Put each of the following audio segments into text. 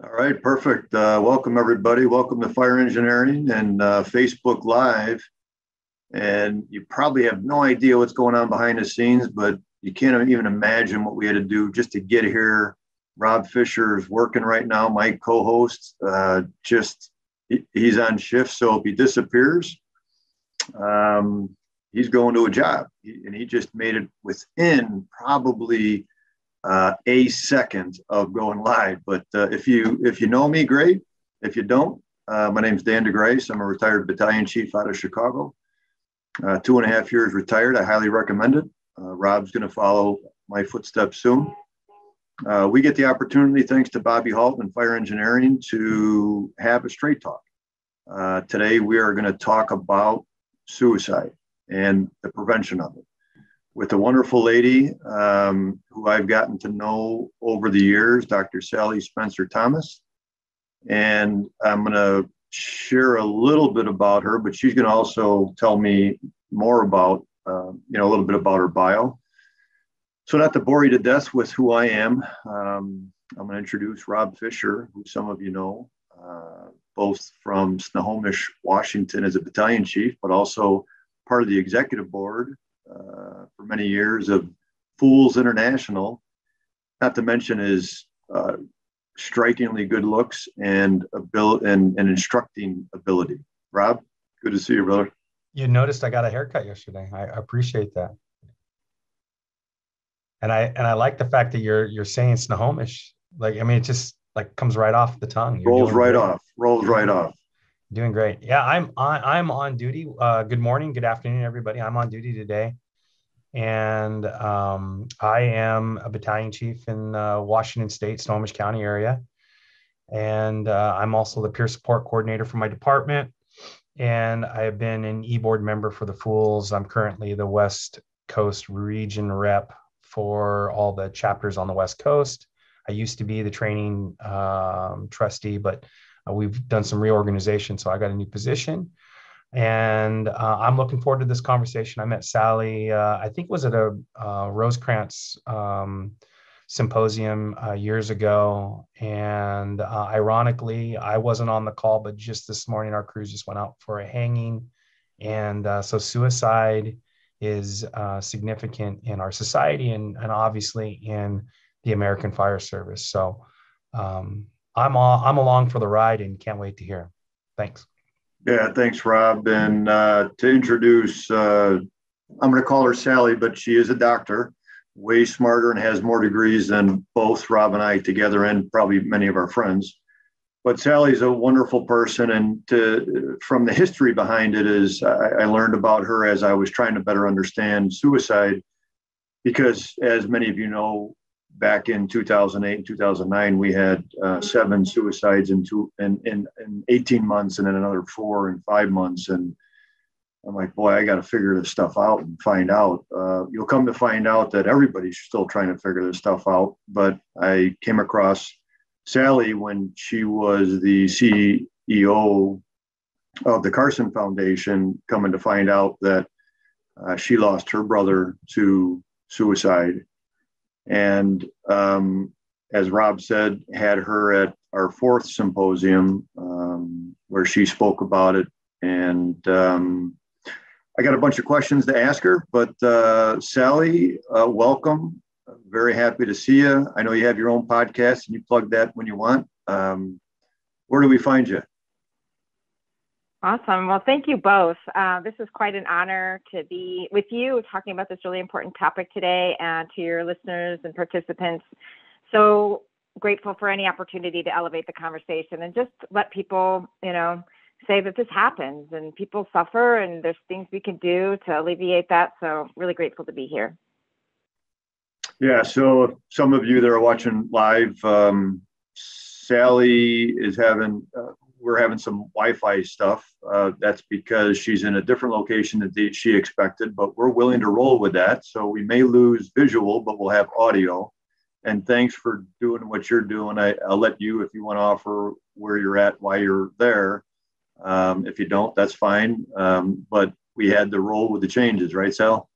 All right, perfect. Welcome everybody. Welcome to Fire Engineering and Facebook Live. And you probably have no idea what's going on behind the scenes, but you can't even imagine what we had to do just to get here. Rob Fisher is working right now, my co-host. He's on shift, so if he disappears, he's going to a job, and he just made it within probably a second of going live. But if you know me, great. If you don't, my name's Dan DeGryse. I'm a retired battalion chief out of Chicago. 2.5 years retired. I highly recommend it. Rob's going to follow my footsteps soon. We get the opportunity, thanks to Bobby Halt and Fire Engineering, to have a straight talk. Today, we are going to talk about suicide and the prevention of it with a wonderful lady who I've gotten to know over the years, Dr. Sally Spencer Thomas. And I'm going to share a little bit about her, but she's going to also tell me more about, a little bit about her bio. So not to bore you to death with who I am, I'm going to introduce Rob Fisher, who some of you know, both from Snohomish, Washington as a battalion chief, but also part of the executive board for many years of Fools International, not to mention his strikingly good looks and instructing ability. Rob, good to see you, brother. You noticed I got a haircut yesterday. I appreciate that. And I like the fact that you're saying Snohomish. It just comes right off the tongue. Rolls right off. Doing great. Yeah, I'm on duty. Good morning, good afternoon, everybody. I'm on duty today. And I am a battalion chief in Washington State, Snohomish County area. And I'm also the peer support coordinator for my department. And I have been an e-board member for the Fools. I'm currently the West Coast region rep for all the chapters on the West Coast. I used to be the training trustee, but we've done some reorganization, so I got a new position. And I'm looking forward to this conversation. I met Sally, I think it was at a Rosecrans symposium years ago. And ironically, I wasn't on the call, but just this morning, our crews just went out for a hanging. And so suicide is significant in our society and obviously in the American Fire Service. So I'm along for the ride and can't wait to hear. Thanks. Yeah, thanks, Rob. And to introduce, I'm going to call her Sally, but she is a doctor, way smarter and has more degrees than both Rob and I together, and probably many of our friends. But Sally's a wonderful person. And from the history behind it is I learned about her as I was trying to better understand suicide, because as many of you know, back in 2008 and 2009, we had 7 suicides in 18 months, and then another 4 in 5 months. And I'm like, boy, I got to figure this stuff out and find out. You'll come to find out that everybody's still trying to figure this stuff out. But I came across Sally when she was the CEO of the Carson Foundation, coming to find out that she lost her brother to suicide. And as Rob said, had her at our 4th symposium where she spoke about it. And I got a bunch of questions to ask her, but Sally, welcome. Very happy to see you. I know you have your own podcast and you plug that when you want. Where do we find you? Awesome. Well, thank you both. This is quite an honor to be with you talking about this really important topic today, and to your listeners and participants. So grateful for any opportunity to elevate the conversation and just let people, say that this happens and people suffer and there's things we can do to alleviate that. So really grateful to be here. Yeah. So some of you that are watching live, Sally is we're having some Wi-Fi stuff. That's because she's in a different location than she expected, but we're willing to roll with that. So we may lose visual, but we'll have audio. And thanks for doing what you're doing. I'll let you, if you want to offer where you're at while you're there. If you don't, that's fine. But we had to roll with the changes, right, Sal?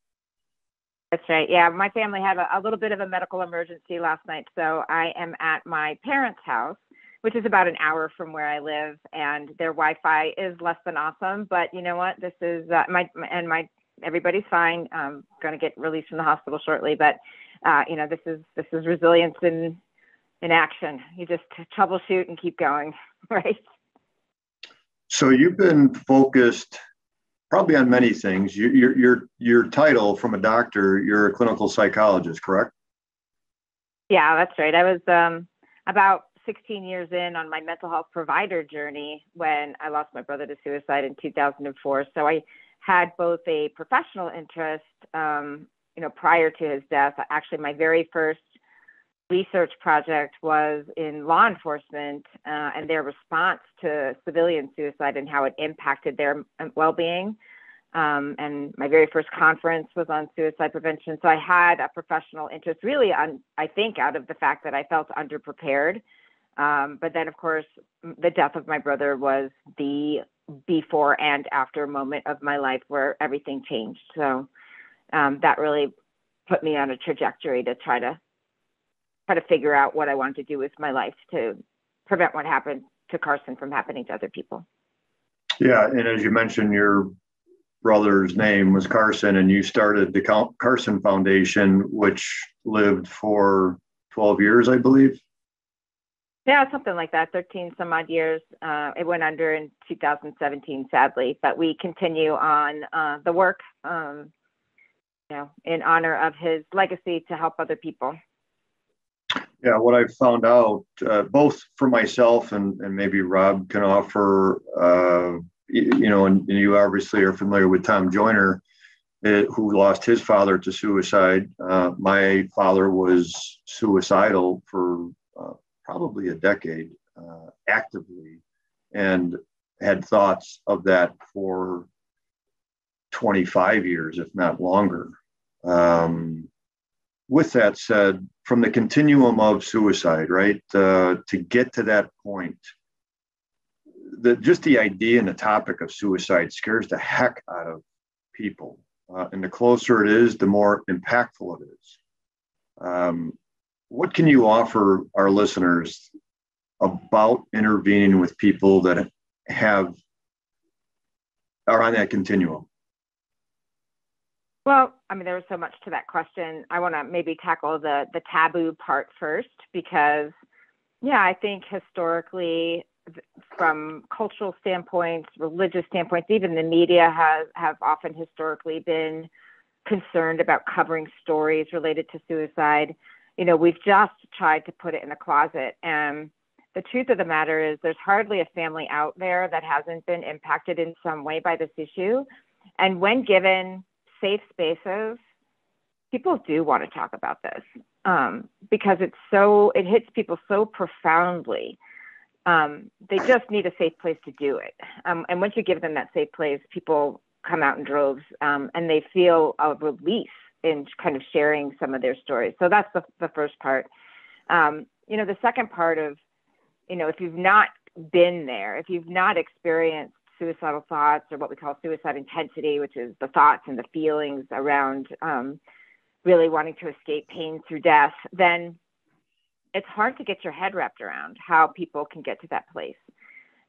That's right. Yeah, my family had a little bit of a medical emergency last night. So I am at my parents' house, which is about an hour from where I live, and their Wi-Fi is less than awesome. But you know what? This is everybody's fine. I'm going to get released from the hospital shortly, but this is resilience in action. You just troubleshoot and keep going, right? So you've been focused probably on many things. Your title from a doctor, you're a clinical psychologist, correct? Yeah, that's right. I was about 16 years in on my mental health provider journey when I lost my brother to suicide in 2004. So I had both a professional interest, prior to his death. Actually, my very first research project was in law enforcement and their response to civilian suicide and how it impacted their well-being. And my very first conference was on suicide prevention. So I had a professional interest really I think out of the fact that I felt underprepared. But then, of course, the death of my brother was the before and after moment of my life where everything changed. So that really put me on a trajectory to try to figure out what I wanted to do with my life to prevent what happened to Carson from happening to other people. Yeah. And as you mentioned, your brother's name was Carson, and you started the Carson Foundation, which lived for 12 years, I believe. Yeah, something like that, 13 some odd years. It went under in 2017, sadly, but we continue on the work, in honor of his legacy to help other people. Yeah, what I've found out, both for myself and maybe Rob can offer, and you obviously are familiar with Tom Joyner, who lost his father to suicide. My father was suicidal for probably a decade actively, and had thoughts of that for 25 years, if not longer. With that said, from the continuum of suicide, right, to get to that point, just the idea and the topic of suicide scares the heck out of people. And the closer it is, the more impactful it is. What can you offer our listeners about intervening with people that are on that continuum? Well, I mean, there was so much to that question. I want to maybe tackle the taboo part first, because, I think historically, from cultural standpoints, religious standpoints, even the media have often historically been concerned about covering stories related to suicide. We've just tried to put it in a closet. And the truth of the matter is there's hardly a family out there that hasn't been impacted in some way by this issue. And when given safe spaces, people do want to talk about this because it hits people so profoundly. They just need a safe place to do it. And once you give them that safe place, people come out in droves and they feel a release in kind of sharing some of their stories. So that's the first part. The second part of, if you've not been there, if you've not experienced suicidal thoughts, or what we call suicide intensity, which is the thoughts and the feelings around really wanting to escape pain through death, then it's hard to get your head wrapped around how people can get to that place.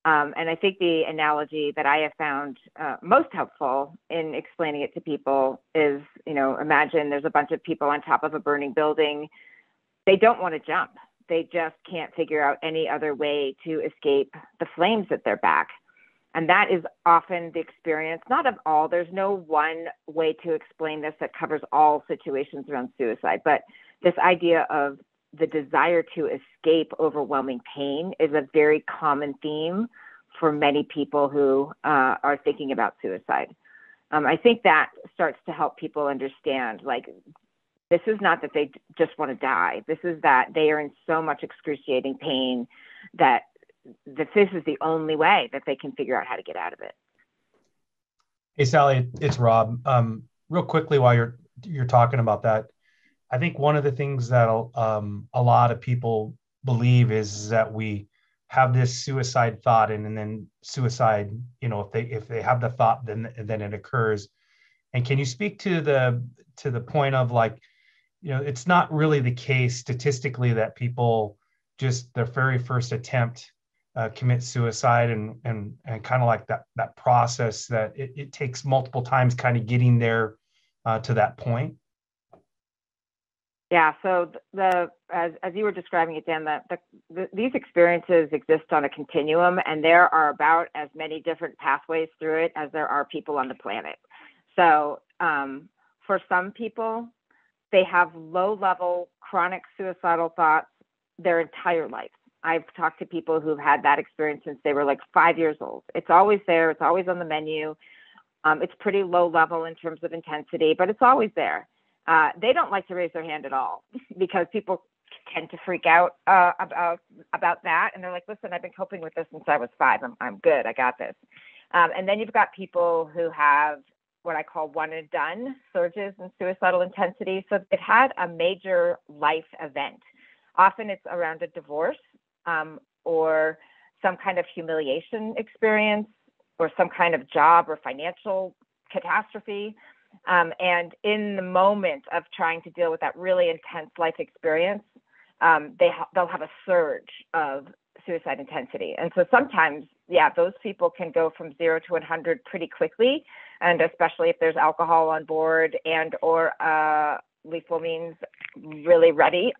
And I think the analogy that I have found most helpful in explaining it to people is, imagine there's a bunch of people on top of a burning building. They don't want to jump. They just can't figure out any other way to escape the flames at their back. And that is often the experience, not of all. There's no one way to explain this that covers all situations around suicide. But this idea of the desire to escape overwhelming pain is a very common theme for many people who are thinking about suicide. I think that starts to help people understand, this is not that they just want to die. This is that they are in so much excruciating pain that this is the only way that they can figure out how to get out of it. Hey, Sally, it's Rob. Real quickly, while you're talking about that, I think one of the things that a lot of people believe is that we have this suicide thought, and then suicide, if they have the thought, then it occurs. And can you speak to the point of it's not really the case statistically that people just their very first attempt commit suicide, and kind of like that process that it takes multiple times kind of getting there to that point? Yeah. So as you were describing it, Dan, these experiences exist on a continuum, and there are about as many different pathways through it as there are people on the planet. So for some people, they have low-level chronic suicidal thoughts their entire life. I've talked to people who've had that experience since they were like 5 years old. It's always there. It's always on the menu. It's pretty low level in terms of intensity, but it's always there. They don't like to raise their hand at all because people tend to freak out about that. And they're like, listen, I've been coping with this since I was 5. I'm good. I got this. And then you've got people who have what I call one and done surges in suicidal intensity. So they've had a major life event. Often it's around a divorce or some kind of humiliation experience or some kind of job or financial catastrophe. And in the moment of trying to deal with that really intense life experience, they'll have a surge of suicide intensity. And so sometimes, yeah, those people can go from 0 to 100 pretty quickly. And especially if there's alcohol on board and or lethal means really readily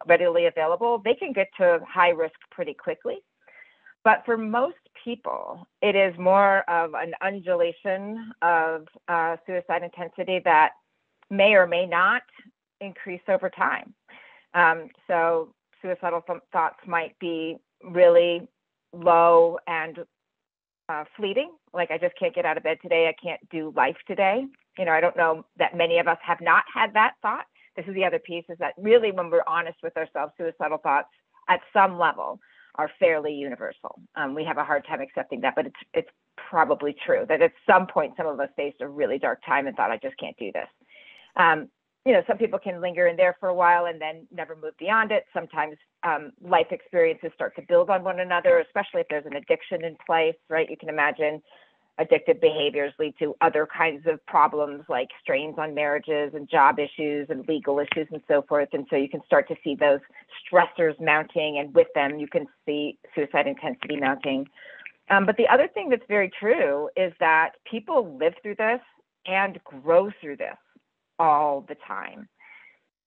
available, they can get to high risk pretty quickly. But for most people, it is more of an undulation of suicide intensity that may or may not increase over time. So suicidal thoughts might be really low and fleeting, like I just can't get out of bed today, I can't do life today. I don't know that many of us have not had that thought. This is the other piece, is that really when we're honest with ourselves, suicidal thoughts at some level are fairly universal. We have a hard time accepting that, but it's probably true that at some point, some of us faced a really dark time and thought, I just can't do this. Some people can linger in there for a while and then never move beyond it. Sometimes life experiences start to build on one another, especially if there's an addiction in place, right? You can imagine addictive behaviors lead to other kinds of problems like strains on marriages and job issues and legal issues and so forth. And so you can start to see those stressors mounting, and with them, you can see suicide intensity mounting. But the other thing that's very true is that people live through this and grow through this all the time.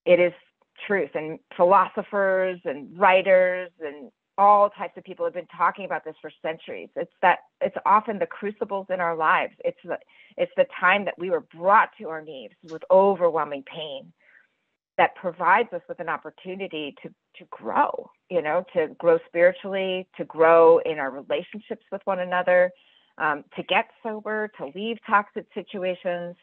It is truth, and philosophers and writers and all types of people have been talking about this for centuries. It's often the crucibles in our lives. It's the time that we were brought to our knees with overwhelming pain that provides us with an opportunity to grow, to grow spiritually, to grow in our relationships with one another, to get sober, to leave toxic situations.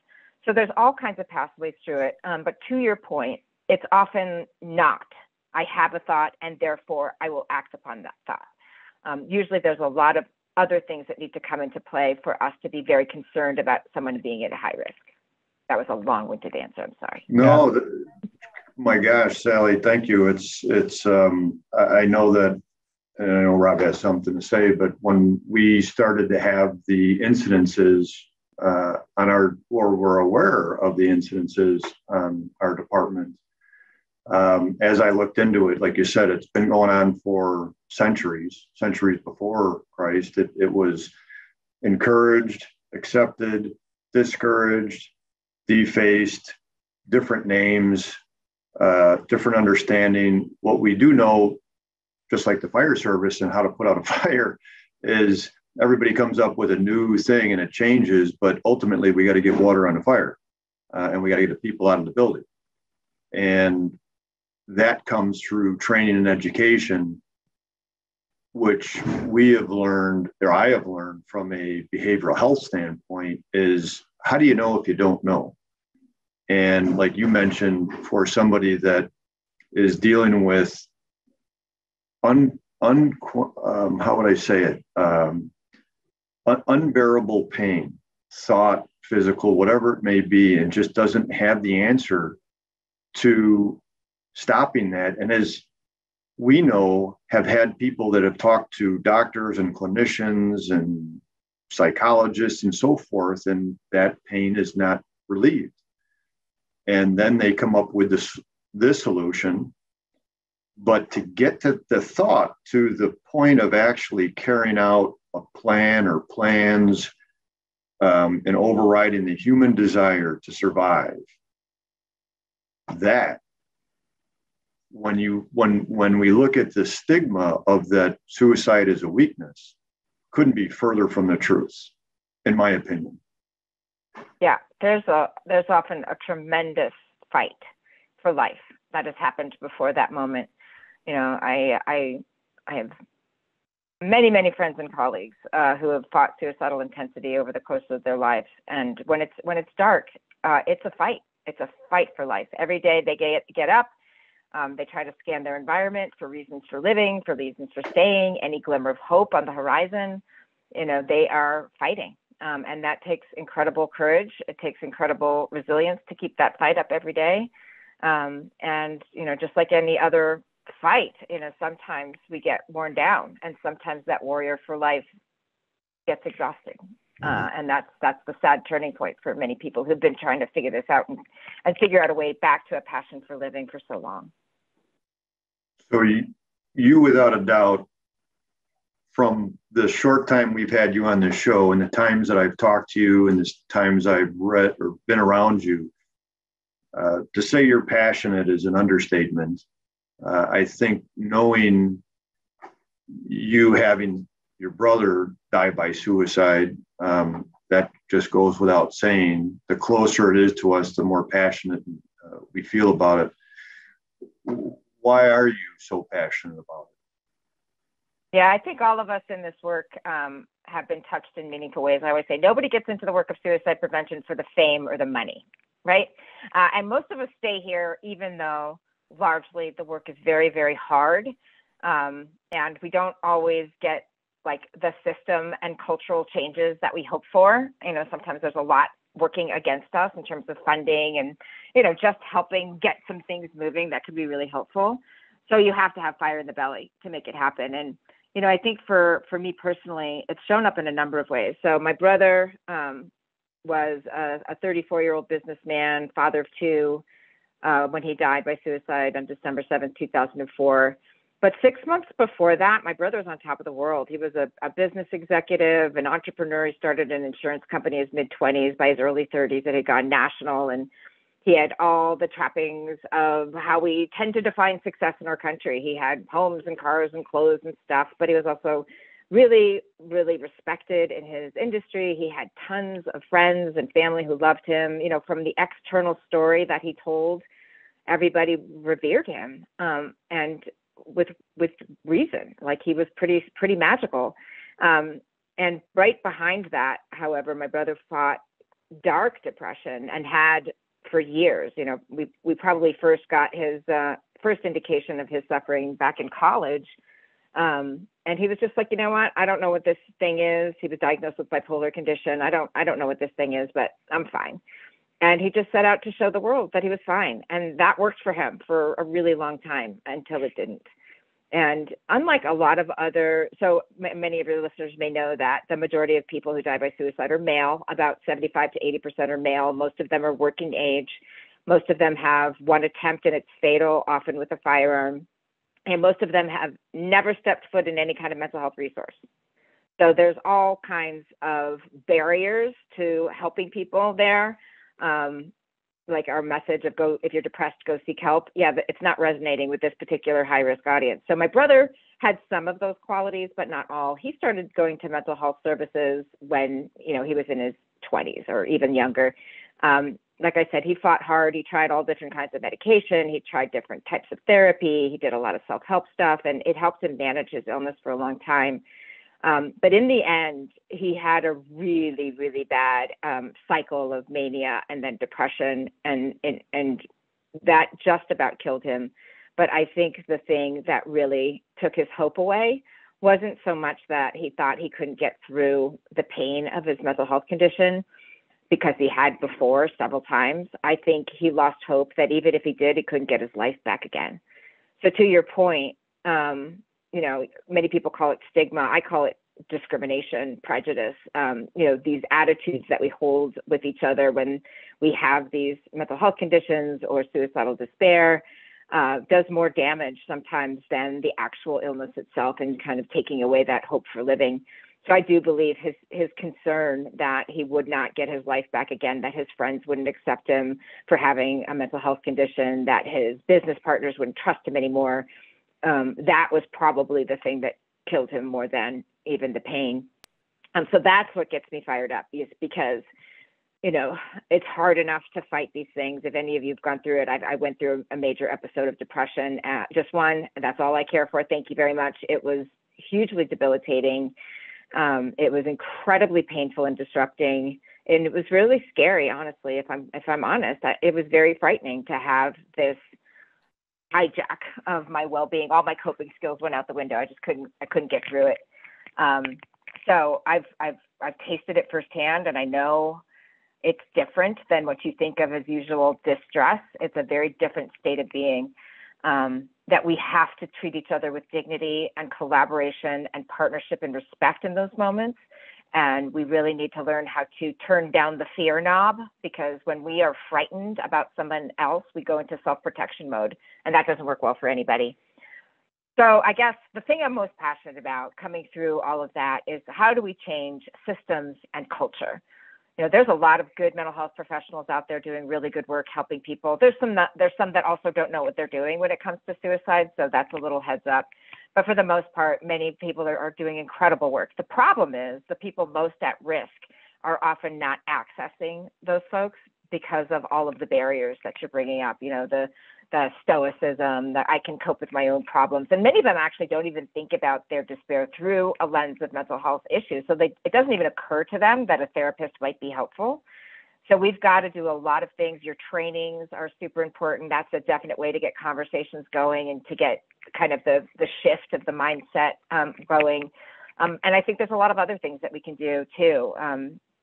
So there's all kinds of pathways through it. But to your point, it's often not, I have a thought and therefore I will act upon that thought. Usually there's a lot of other things that need to come into play for us to be very concerned about someone being at a high risk. That was a long-winded answer. I'm sorry. No, my gosh, Sally, thank you. I know that, and I know Rob has something to say, but when we started to have the incidences or were aware of the incidences on our department, as I looked into it, like you said, it's been going on for centuries before Christ. It was encouraged, accepted, discouraged, defaced, different names, different understanding. What we do know, just like the fire service and how to put out a fire, is everybody comes up with a new thing and it changes, but ultimately we got to get water on the fire and we got to get the people out of the building. And that comes through training and education, which we have learned, or I have learned from a behavioral health standpoint, is how do you know if you don't know? And like you mentioned, for somebody that is dealing with how would I say it? Unbearable pain, thought, physical, whatever it may be, and just doesn't have the answer to stopping that. And as we know, have had people that have talked to doctors and clinicians and psychologists and so forth, and that pain is not relieved. And then they come up with this solution But to get to the thought to the point of actually carrying out a plan or plans, and overriding the human desire to survive, that when we look at the stigma of that suicide as a weakness, couldn't be further from the truth, in my opinion. Yeah, there's often a tremendous fight for life that has happened before that moment. You know, I have many friends and colleagues who have fought suicidal intensity over the course of their lives, and when it's dark, it's a fight. It's a fight for life. Every day they get up, they try to scan their environment for reasons for living, for reasons for staying, any glimmer of hope on the horizon. You know, they are fighting, and that takes incredible courage. It takes incredible resilience to keep that fight up every day. And you know, just like any other fight, you know, sometimes we get worn down, and sometimes that warrior for life gets exhausting. And that's the sad turning point for many people who've been trying to figure this out and figure out a way back to a passion for living for so long. So you without a doubt, from the short time we've had you on this show and the times that I've talked to you and the times I've read or been around you, to say you're passionate is an understatement. I think knowing you having your brother die by suicide, that just goes without saying. The closer it is to us, the more passionate we feel about it. Why are you so passionate about it? Yeah, I think all of us in this work have been touched in meaningful ways. I always say nobody gets into the work of suicide prevention for the fame or the money, right? And most of us stay here, even though largely the work is very, very hard. And we don't always get like the system and cultural changes that we hope for. You know, sometimes there's a lot working against us in terms of funding and, you know, just helping get some things moving that could be really helpful. So you have to have fire in the belly to make it happen. And, you know, I think for me personally, it's shown up in a number of ways. So my brother was a 34-year-old businessman, father of two, when he died by suicide on December 7th, 2004. But 6 months before that, my brother was on top of the world. He was a business executive, an entrepreneur. He started an insurance company in his mid-20s. By his early 30s, it had gone national. And he had all the trappings of how we tend to define success in our country. He had homes and cars and clothes and stuff, but he was also really, really respected in his industry. He had tons of friends and family who loved him. You know, from the external story that he told, everybody revered him. And with reason, like he was pretty magical. And right behind that, however, my brother fought dark depression and had for years. You know, we probably first got his first indication of his suffering back in college. And he was just like, you know what? I don't know what this thing is. He was diagnosed with bipolar condition. I don't know what this thing is, but I'm fine. And he just set out to show the world that he was fine. And that worked for him for a really long time until it didn't. And unlike a lot of so many of your listeners may know that the majority of people who die by suicide are male. About 75 to 80% are male. Most of them are working age. Most of them have one attempt and it's fatal, often with a firearm. And most of them have never stepped foot in any kind of mental health resource. So there's all kinds of barriers to helping people there. Like our message of if you're depressed, go seek help. Yeah, but it's not resonating with this particular high risk audience. So my brother had some of those qualities, but not all. He started going to mental health services when, you know, he was in his 20s or even younger. Like I said, he fought hard. He tried all different kinds of medication. He tried different types of therapy. He did a lot of self-help stuff, and it helped him manage his illness for a long time. But in the end, he had a really, really bad cycle of mania and then depression, and that just about killed him. But I think the thing that really took his hope away wasn't so much that he thought he couldn't get through the pain of his mental health condition, because he had before several times. I think he lost hope that even if he did, he couldn't get his life back again. So to your point, you know, many people call it stigma. I call it discrimination, prejudice, you know, these attitudes that we hold with each other when we have these mental health conditions or suicidal despair. does more damage sometimes than the actual illness itself, and kind of taking away that hope for living. So I do believe his concern that he would not get his life back again, that his friends wouldn't accept him for having a mental health condition, that his business partners wouldn't trust him anymore. That was probably the thing that killed him more than even the pain. So that's what gets me fired up, is because, you know, it's hard enough to fight these things. If any of you have gone through it, I went through a major episode of depression, just one. That's all I care for. Thank you very much. It was hugely debilitating. It was incredibly painful and disrupting, and it was really scary, honestly. If I'm honest, it was very frightening to have this hijack of my well-being. All my coping skills went out the window. I couldn't get through it. So I've tasted it firsthand, and I know it's different than what you think of as usual distress. It's a very different state of being. That we have to treat each other with dignity and collaboration and partnership and respect in those moments. And we really need to learn how to turn down the fear knob, because when we are frightened about someone else, we go into self-protection mode, and that doesn't work well for anybody. So I guess the thing I'm most passionate about coming through all of that is, how do we change systems and culture? You know, there's a lot of good mental health professionals out there doing really good work helping people. There's some that also don't know what they're doing when it comes to suicide. So that's a little heads up. But for the most part, many people are doing incredible work. The problem is the people most at risk are often not accessing those folks because of all of the barriers that you're bringing up. You know, the stoicism, that I can cope with my own problems. And many of them actually don't even think about their despair through a lens of mental health issues. So it doesn't even occur to them that a therapist might be helpful. So we've got to do a lot of things. Your trainings are super important. That's a definite way to get conversations going and to get kind of the shift of the mindset going. And I think there's a lot of other things that we can do too.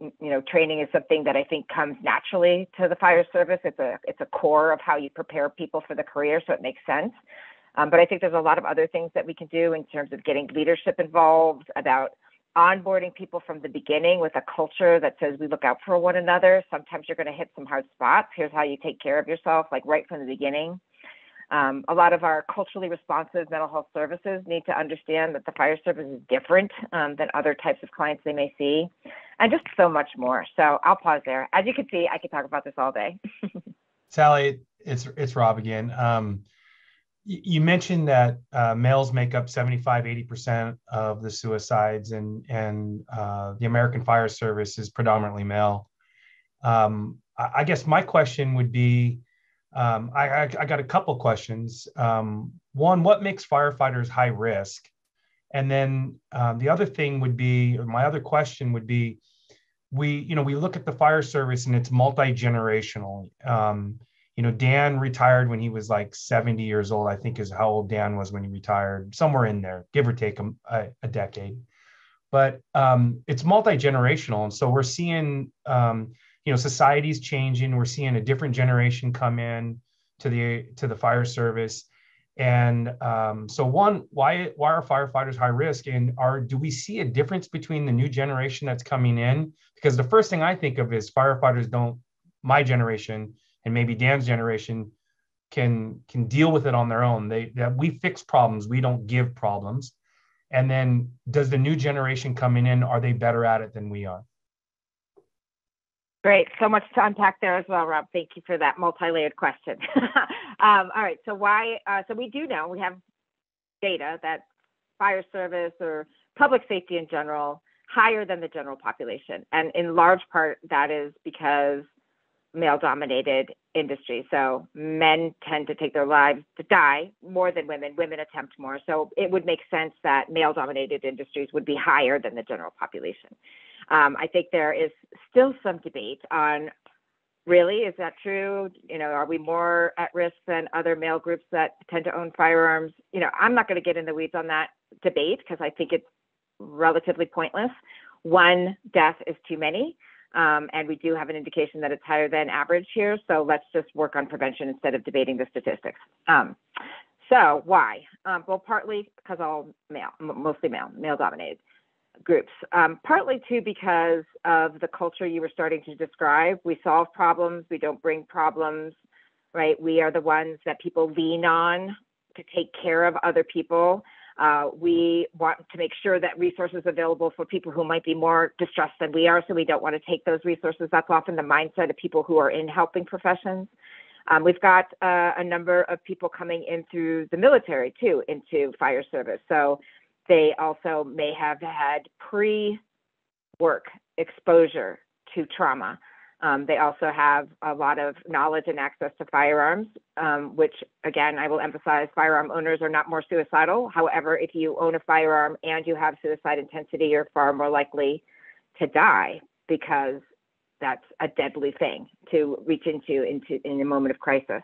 You know, training is something that I think comes naturally to the fire service. It's a core of how you prepare people for the career, so it makes sense. But I think there's a lot of other things that we can do in terms of getting leadership involved, about onboarding people from the beginning with a culture that says we look out for one another. Sometimes you're going to hit some hard spots. Here's how you take care of yourself, like right from the beginning. A lot of our culturally responsive mental health services need to understand that the fire service is different than other types of clients they may see, and just so much more. So I'll pause there. As you can see, I could talk about this all day. Sally, it's Rob again. You mentioned that males make up 75-80% of the suicides, and the American Fire Service is predominantly male. I guess my question would be, I got a couple questions. One, what makes firefighters high risk? And then the other thing would be, or my other question would be, we look at the fire service and it's multi-generational. Dan retired when he was like 70 years old, I think is how old Dan was when he retired, somewhere in there, give or take a decade. But it's multi-generational. And so we're seeing, society's changing. We're seeing a different generation come in to the fire service. And so one, why are firefighters high risk? And do we see a difference between the new generation that's coming in? Because the first thing I think of is firefighters my generation and maybe Dan's generation can deal with it on their own. We fix problems. We don't give problems. And then does the new generation coming in, are they better at it than we are? Great. So much to unpack there as well, Rob. Thank you for that multi-layered question. All right. So so we do know, we have data that fire service or public safety in general, higher than the general population. And in large part, that is because male-dominated industry. So men tend to take their lives to die more than women. Women attempt more. So it would make sense that male-dominated industries would be higher than the general population. I think there is still some debate on, really, is that true? Are we more at risk than other male groups that tend to own firearms? I'm not going to get in the weeds on that debate because I think it's relatively pointless. One death is too many. And we do have an indication that it's higher than average here. So let's just work on prevention instead of debating the statistics. So why? Well, partly because all male, mostly male-dominated groups. Partly too because of the culture you were starting to describe. We solve problems. We don't bring problems. right? We are the ones that people lean on to take care of other people. We want to make sure that resources are available for people who might be more distressed than we are, so we don't want to take those resources. That's often the mindset of people who are in helping professions. We've got a number of people coming in through the military too, into fire service. So they also may have had pre-work exposure to trauma. They also have a lot of knowledge and access to firearms, which, again, I will emphasize, firearm owners are not more suicidal. However, if you own a firearm and you have suicide intensity, you're far more likely to die, because that's a deadly thing to reach into in a moment of crisis.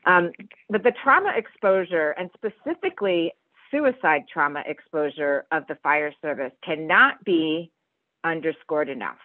But the trauma exposure, and specifically suicide trauma exposure of the fire service, cannot be underscored enough.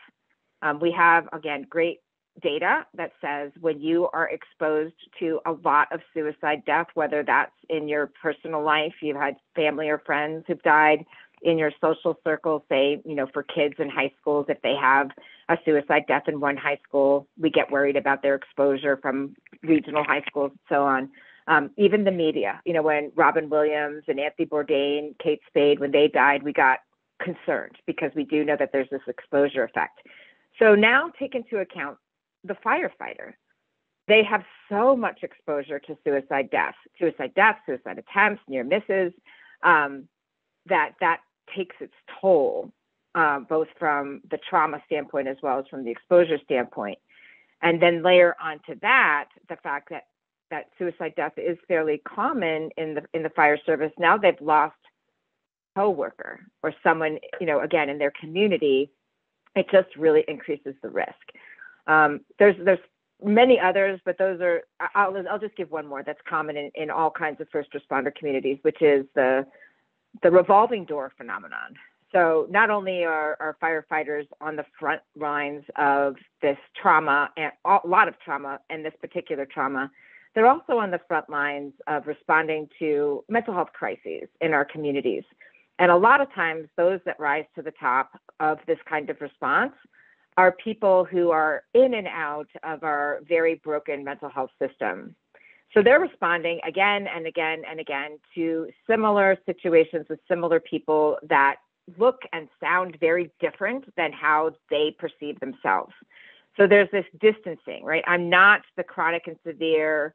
We have, again, great data that says when you are exposed to a lot of suicide death, whether that's in your personal life, you've had family or friends who've died, in your social circle, say, for kids in high schools, if they have a suicide death in one high school, we get worried about their exposure from regional high schools and so on. Even the media, when Robin Williams and Anthony Bourdain, Kate Spade, when they died, we got concerned because we do know that there's this exposure effect. So now take into account the firefighter. They have so much exposure to suicide deaths, suicide attempts, near misses, that takes its toll, both from the trauma standpoint as well as from the exposure standpoint. And then layer onto that the fact that suicide death is fairly common in the fire service. Now they've lost a coworker or someone, again, in their community. It just really increases the risk. There's many others, but those are, I'll just give one more that's common in all kinds of first responder communities, which is the revolving door phenomenon. So not only are firefighters on the front lines of this trauma, and a lot of trauma, and this particular trauma, they're also on the front lines of responding to mental health crises in our communities. And a lot of times those that rise to the top of this kind of response are people who are in and out of our very broken mental health system. So they're responding again and again and again to similar situations with similar people that look and sound very different than how they perceive themselves. So there's this distancing, right? I'm not the chronic and severe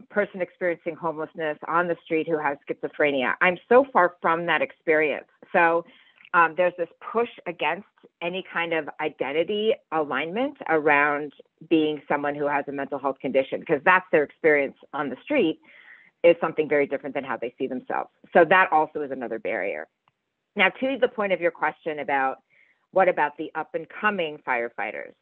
person experiencing homelessness on the street who has schizophrenia. I'm so far from that experience. So there's this push against any kind of identity alignment around being someone who has a mental health condition, because that's their experience on the street is something very different than how they see themselves. So that also is another barrier. Now, to the point of your question about what about the up and coming firefighters?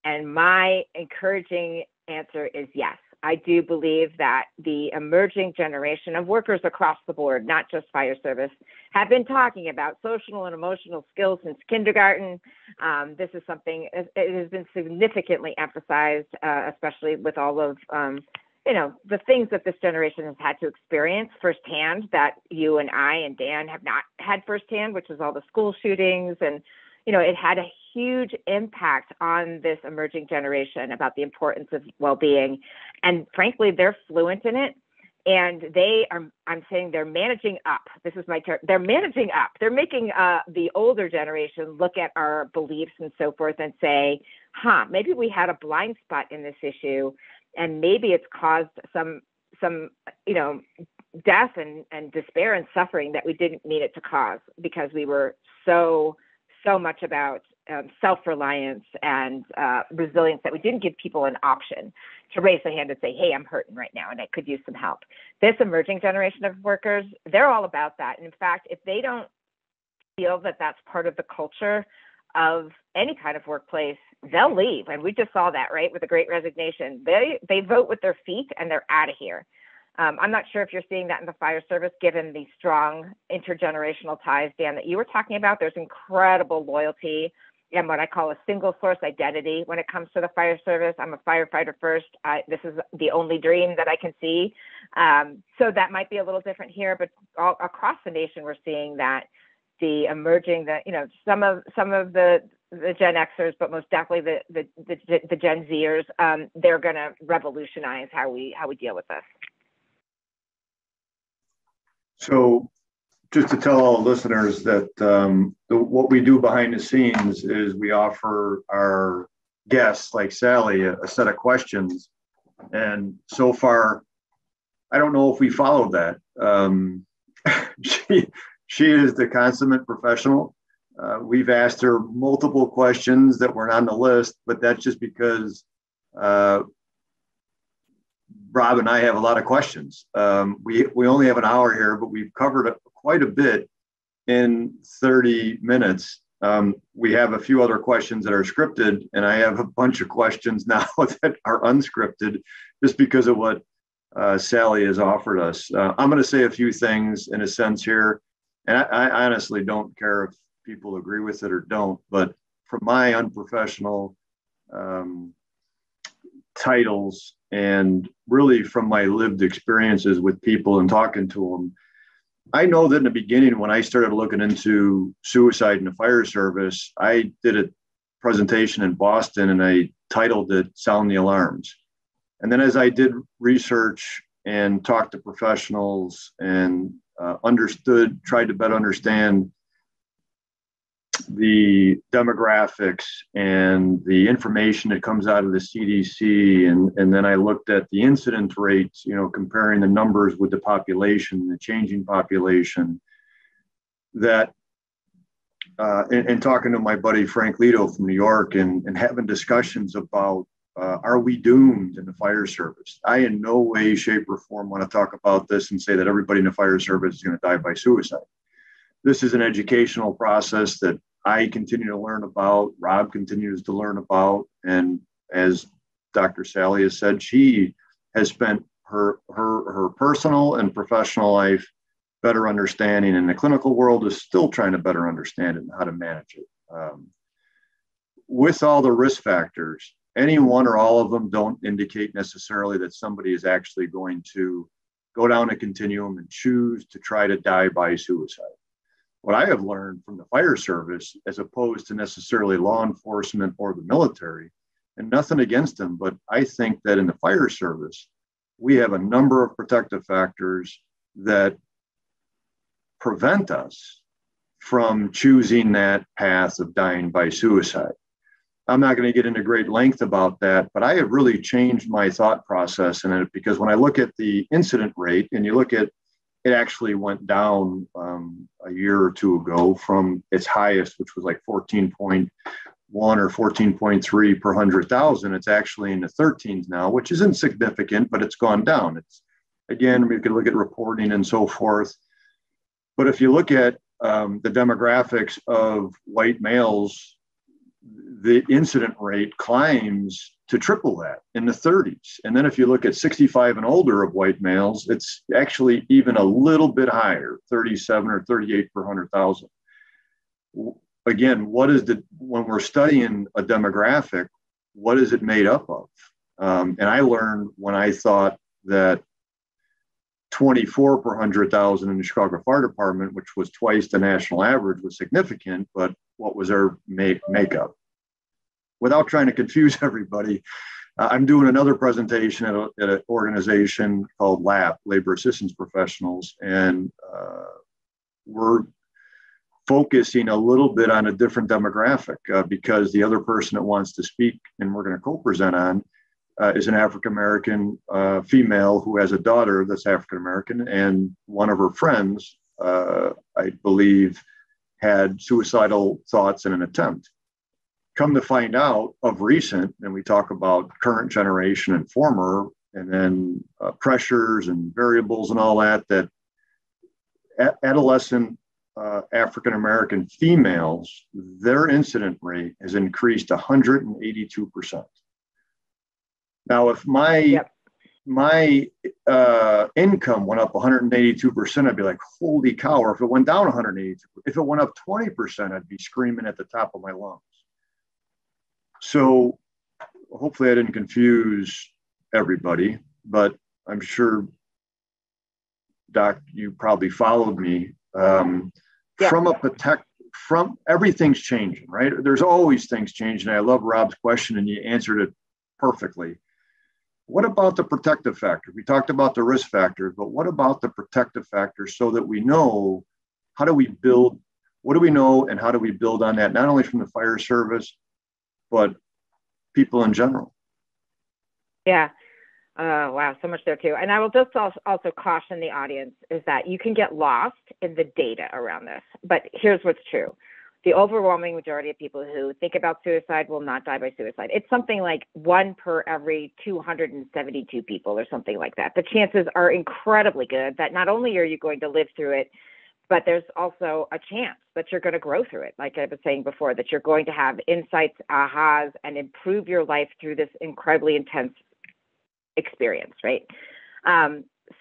And my encouraging answer is yes. I do believe that the emerging generation of workers across the board, not just fire service, have been talking about social and emotional skills since kindergarten. This is something, it has been significantly emphasized, especially with all of, the things that this generation has had to experience firsthand that you and I and Dan have not had firsthand, which is all the school shootings. And, it had a huge impact on this emerging generation about the importance of well-being. And frankly, they're fluent in it. And I'm saying they're managing up. This is my term. They're managing up. They're making the older generation look at our beliefs and so forth and say, maybe we had a blind spot in this issue. And maybe it's caused some death and despair and suffering that we didn't mean it to cause, because we were so much about self-reliance and resilience that we didn't give people an option to raise their hand and say, hey, I'm hurting right now and I could use some help. This emerging generation of workers, they're all about that. And in fact, if they don't feel that that's part of the culture of any kind of workplace, they'll leave. And we just saw that, right, with the Great Resignation. They vote with their feet and they're out of here. I'm not sure if you're seeing that in the fire service, given the strong intergenerational ties, Dan, that you were talking about. There's incredible loyalty and what I call a single source identity when it comes to the fire service. I'm a firefighter first. This is the only dream that I can see. So that might be a little different here, but all across the nation, we're seeing that the emerging, some of the the Gen Xers, but most definitely the Gen Zers, they're going to revolutionize how we deal with this. So just to tell all listeners that what we do behind the scenes is we offer our guests like Sally a set of questions. And so far, I don't know if we followed that. She is the consummate professional. We've asked her multiple questions that weren't on the list, but that's just because Rob and I have a lot of questions. We only have an hour here, but we've covered quite a bit in 30 minutes. We have a few other questions that are scripted, and I have a bunch of questions now that are unscripted just because of what Sally has offered us. I'm going to say a few things in a sense here, and I honestly don't care if people agree with it or don't, but from my unprofessional titles and really from my lived experiences with people and talking to them, I know that in the beginning, when I started looking into suicide in the fire service, I did a presentation in Boston and I titled it Sound the Alarms. And then as I did research and talked to professionals and tried to better understand the demographics and the information that comes out of the CDC. And then I looked at the incidence rates, comparing the numbers with the population, the changing population, that, and talking to my buddy Frank Lito from New York and having discussions about, are we doomed in the fire service? I in no way, shape, or form want to talk about this and say that everybody in the fire service is going to die by suicide. This is an educational process that I continue to learn about, Rob continues to learn about, and as Dr. Sally has said, she has spent her personal and professional life better understanding, and the clinical world is still trying to better understand it and how to manage it. With all the risk factors, any one or all of them don't indicate necessarily that somebody is actually going to go down a continuum and choose to try to die by suicide. What I have learned from the fire service, as opposed to necessarily law enforcement or the military, and nothing against them, but I think that in the fire service, we have a number of protective factors that prevent us from choosing that path of dying by suicide. I'm not going to get into great length about that, but I have really changed my thought process in it, because when I look at the incident rate and you look at it actually went down a year or two ago from its highest, which was like 14.1 or 14.3 per 100,000. It's actually in the 13s now, which is insignificant, but it's gone down. It's, again, we could look at reporting and so forth. But if you look at the demographics of white males, the incident rate climbs to triple that in the 30s. And then if you look at 65 and older of white males, it's actually even a little bit higher, 37 or 38 per 100,000. Again, when we're studying a demographic, what is it made up of? And I learned when I thought that 24 per 100,000 in the Chicago Fire Department, which was twice the national average, was significant, but what was our makeup? Without trying to confuse everybody, I'm doing another presentation at an organization called LAP, Labor Assistance Professionals, and we're focusing a little bit on a different demographic because the other person that wants to speak and we're going to co-present on is an African-American female who has a daughter that's African-American, and one of her friends, I believe, had suicidal thoughts in an attempt. Come to find out of recent, and we talk about current generation and former, and then pressures and variables and all that, that adolescent African-American females, their incident rate has increased 182%. Now, if my income went up 182%, I'd be like, holy cow. Or if it went down 182%, if it went up 20%, I'd be screaming at the top of my lungs. So hopefully I didn't confuse everybody, but I'm sure, Doc, you probably followed me. From from everything's changing, right? There's always things changing. I love Rob's question and you answered it perfectly. What about the protective factor? We talked about the risk factors, but what about the protective factors so that we know how do we build, what do we know and how do we build on that, not only from the fire service, but people in general? Yeah. Wow, so much there too. And I will just also caution the audience is that you can get lost in the data around this, but here's what's true. The overwhelming majority of people who think about suicide will not die by suicide. It's something like 1 per every 272 people or something like that. The chances are incredibly good that not only are you going to live through it, but there's also a chance that you're going to grow through it. Like I was saying before, that you're going to have insights, ahas, and improve your life through this incredibly intense experience, right?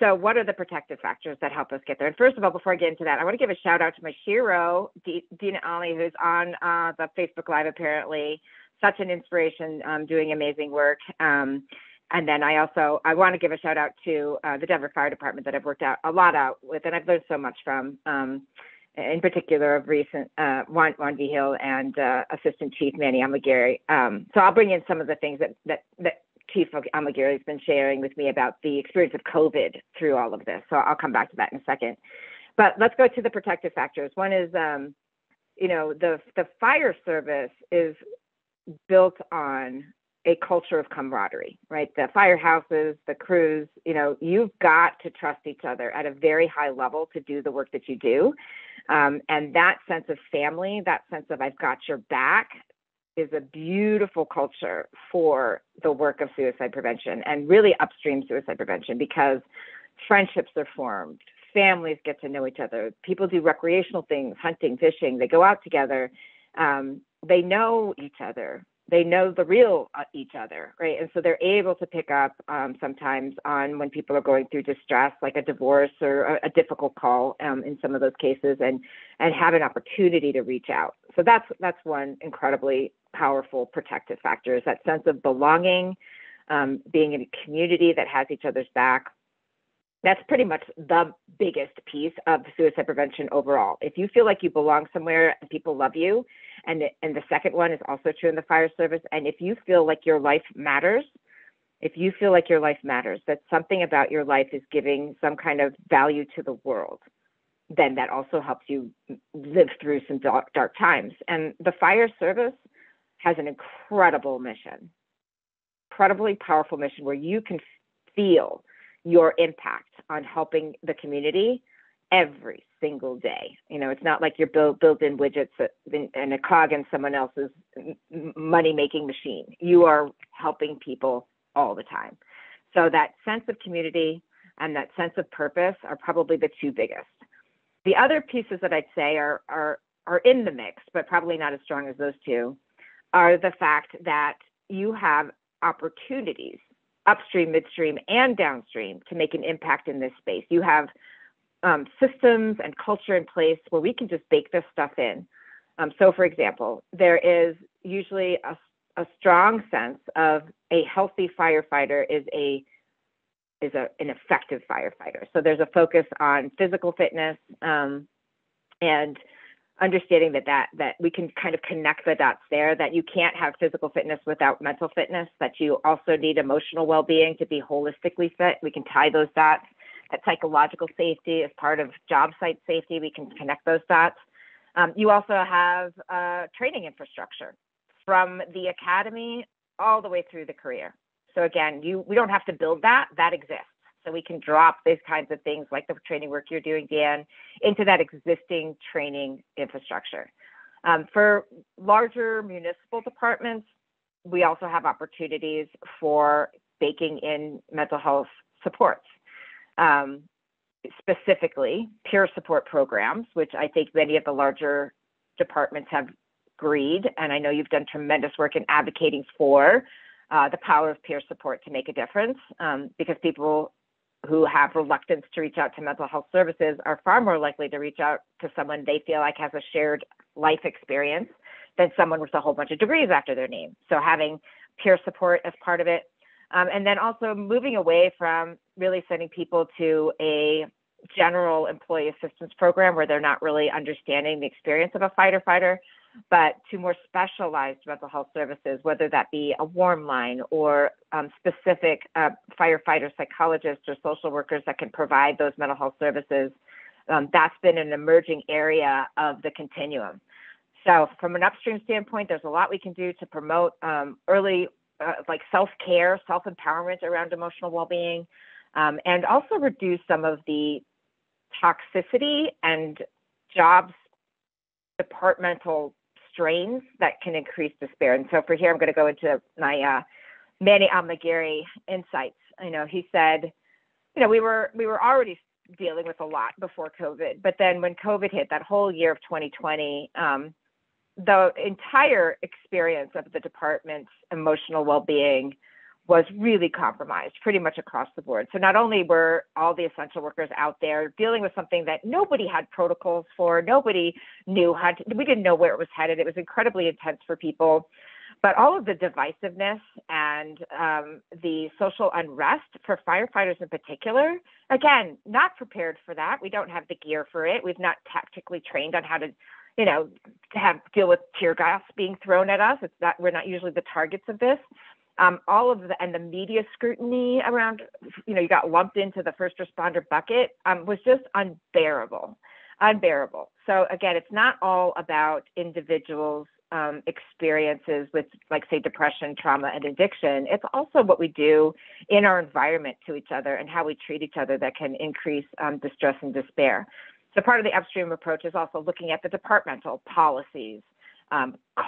So what are the protective factors that help us get there? And first of all, before I get into that, I want to give a shout out to my shiro, Dina Ali, who's on the Facebook Live apparently. Such an inspiration, doing amazing work. And then I want to give a shout out to the Denver Fire Department that I've worked out a lot with, and I've learned so much from, in particular of recent, Juan V. Hill and Assistant Chief Manny Amagiri. So I'll bring in some of the things that Chief Amagiri has been sharing with me about the experience of COVID through all of this. So I'll come back to that in a second. But let's go to the protective factors. One is, the fire service is built on a culture of camaraderie, right? The firehouses, the crews, you've got to trust each other at a very high level to do the work that you do. And that sense of family, that sense of I've got your back, is a beautiful culture for the work of suicide prevention and really upstream suicide prevention, because friendships are formed, families get to know each other, people do recreational things, hunting, fishing, they go out together, they know each other, they know the real each other, right? And so they're able to pick up sometimes on when people are going through distress, like a divorce or a difficult call in some of those cases, and have an opportunity to reach out. So that's one incredibly powerful protective factor, is that sense of belonging, being in a community that has each other's back. That's pretty much the biggest piece of suicide prevention overall. If you feel like you belong somewhere and people love you, and the second one is also true in the fire service, and if you feel like your life matters, that something about your life is giving some kind of value to the world, then that also helps you live through some dark times. And the fire service has an incredibly powerful mission where you can feel your impact on helping the community every single day. It's not like you're built-in widgets and a cog in someone else's money-making machine. You are helping people all the time. So that sense of community and that sense of purpose are probably the two biggest. The other pieces that I'd say are in the mix, but probably not as strong as those two, are the fact that you have opportunities upstream, midstream, and downstream to make an impact in this space. You have systems and culture in place where we can just bake this stuff in. So for example, there is usually a strong sense of a healthy firefighter is an effective firefighter. So there's a focus on physical fitness and understanding that we can kind of connect the dots there, that you can't have physical fitness without mental fitness, that you also need emotional well-being to be holistically fit. We can tie those dots. That psychological safety is part of job site safety. We can connect those dots. You also have training infrastructure from the academy all the way through the career. So again, we don't have to build that exists. So we can drop these kinds of things like the training work you're doing, Dan, into that existing training infrastructure. For larger municipal departments, we also have opportunities for baking in mental health supports, specifically peer support programs, which I think many of the larger departments have agreed. And I know you've done tremendous work in advocating for the power of peer support to make a difference, because people who have reluctance to reach out to mental health services are far more likely to reach out to someone they feel like has a shared life experience than someone with a whole bunch of degrees after their name. So having peer support as part of it. And then also moving away from really sending people to a general employee assistance program where they're not really understanding the experience of a fighter, but to more specialized mental health services, whether that be a warm line or specific firefighter psychologists or social workers that can provide those mental health services. That's been an emerging area of the continuum. So from an upstream standpoint, there's a lot we can do to promote early like self-care, self-empowerment around emotional well-being, and also reduce some of the toxicity and jobs departmental strains that can increase despair. And so for here, I'm going to go into my Manny Almagueri insights. He said, we were already dealing with a lot before COVID, but then when COVID hit, that whole year of 2020, the entire experience of the department's emotional well-being was really compromised pretty much across the board. So not only were all the essential workers out there dealing with something that nobody had protocols for, nobody knew we didn't know where it was headed. It was incredibly intense for people, but all of the divisiveness and the social unrest for firefighters in particular, again, not prepared for that. We don't have the gear for it. We've not tactically trained on how to deal with tear gas being thrown at us. We're not usually the targets of this. And the media scrutiny around, you got lumped into the first responder bucket was just unbearable. So again, it's not all about individuals' experiences with, like, say, depression, trauma, and addiction. It's also what we do in our environment to each other and how we treat each other that can increase distress and despair. So part of the upstream approach is also looking at the departmental policies,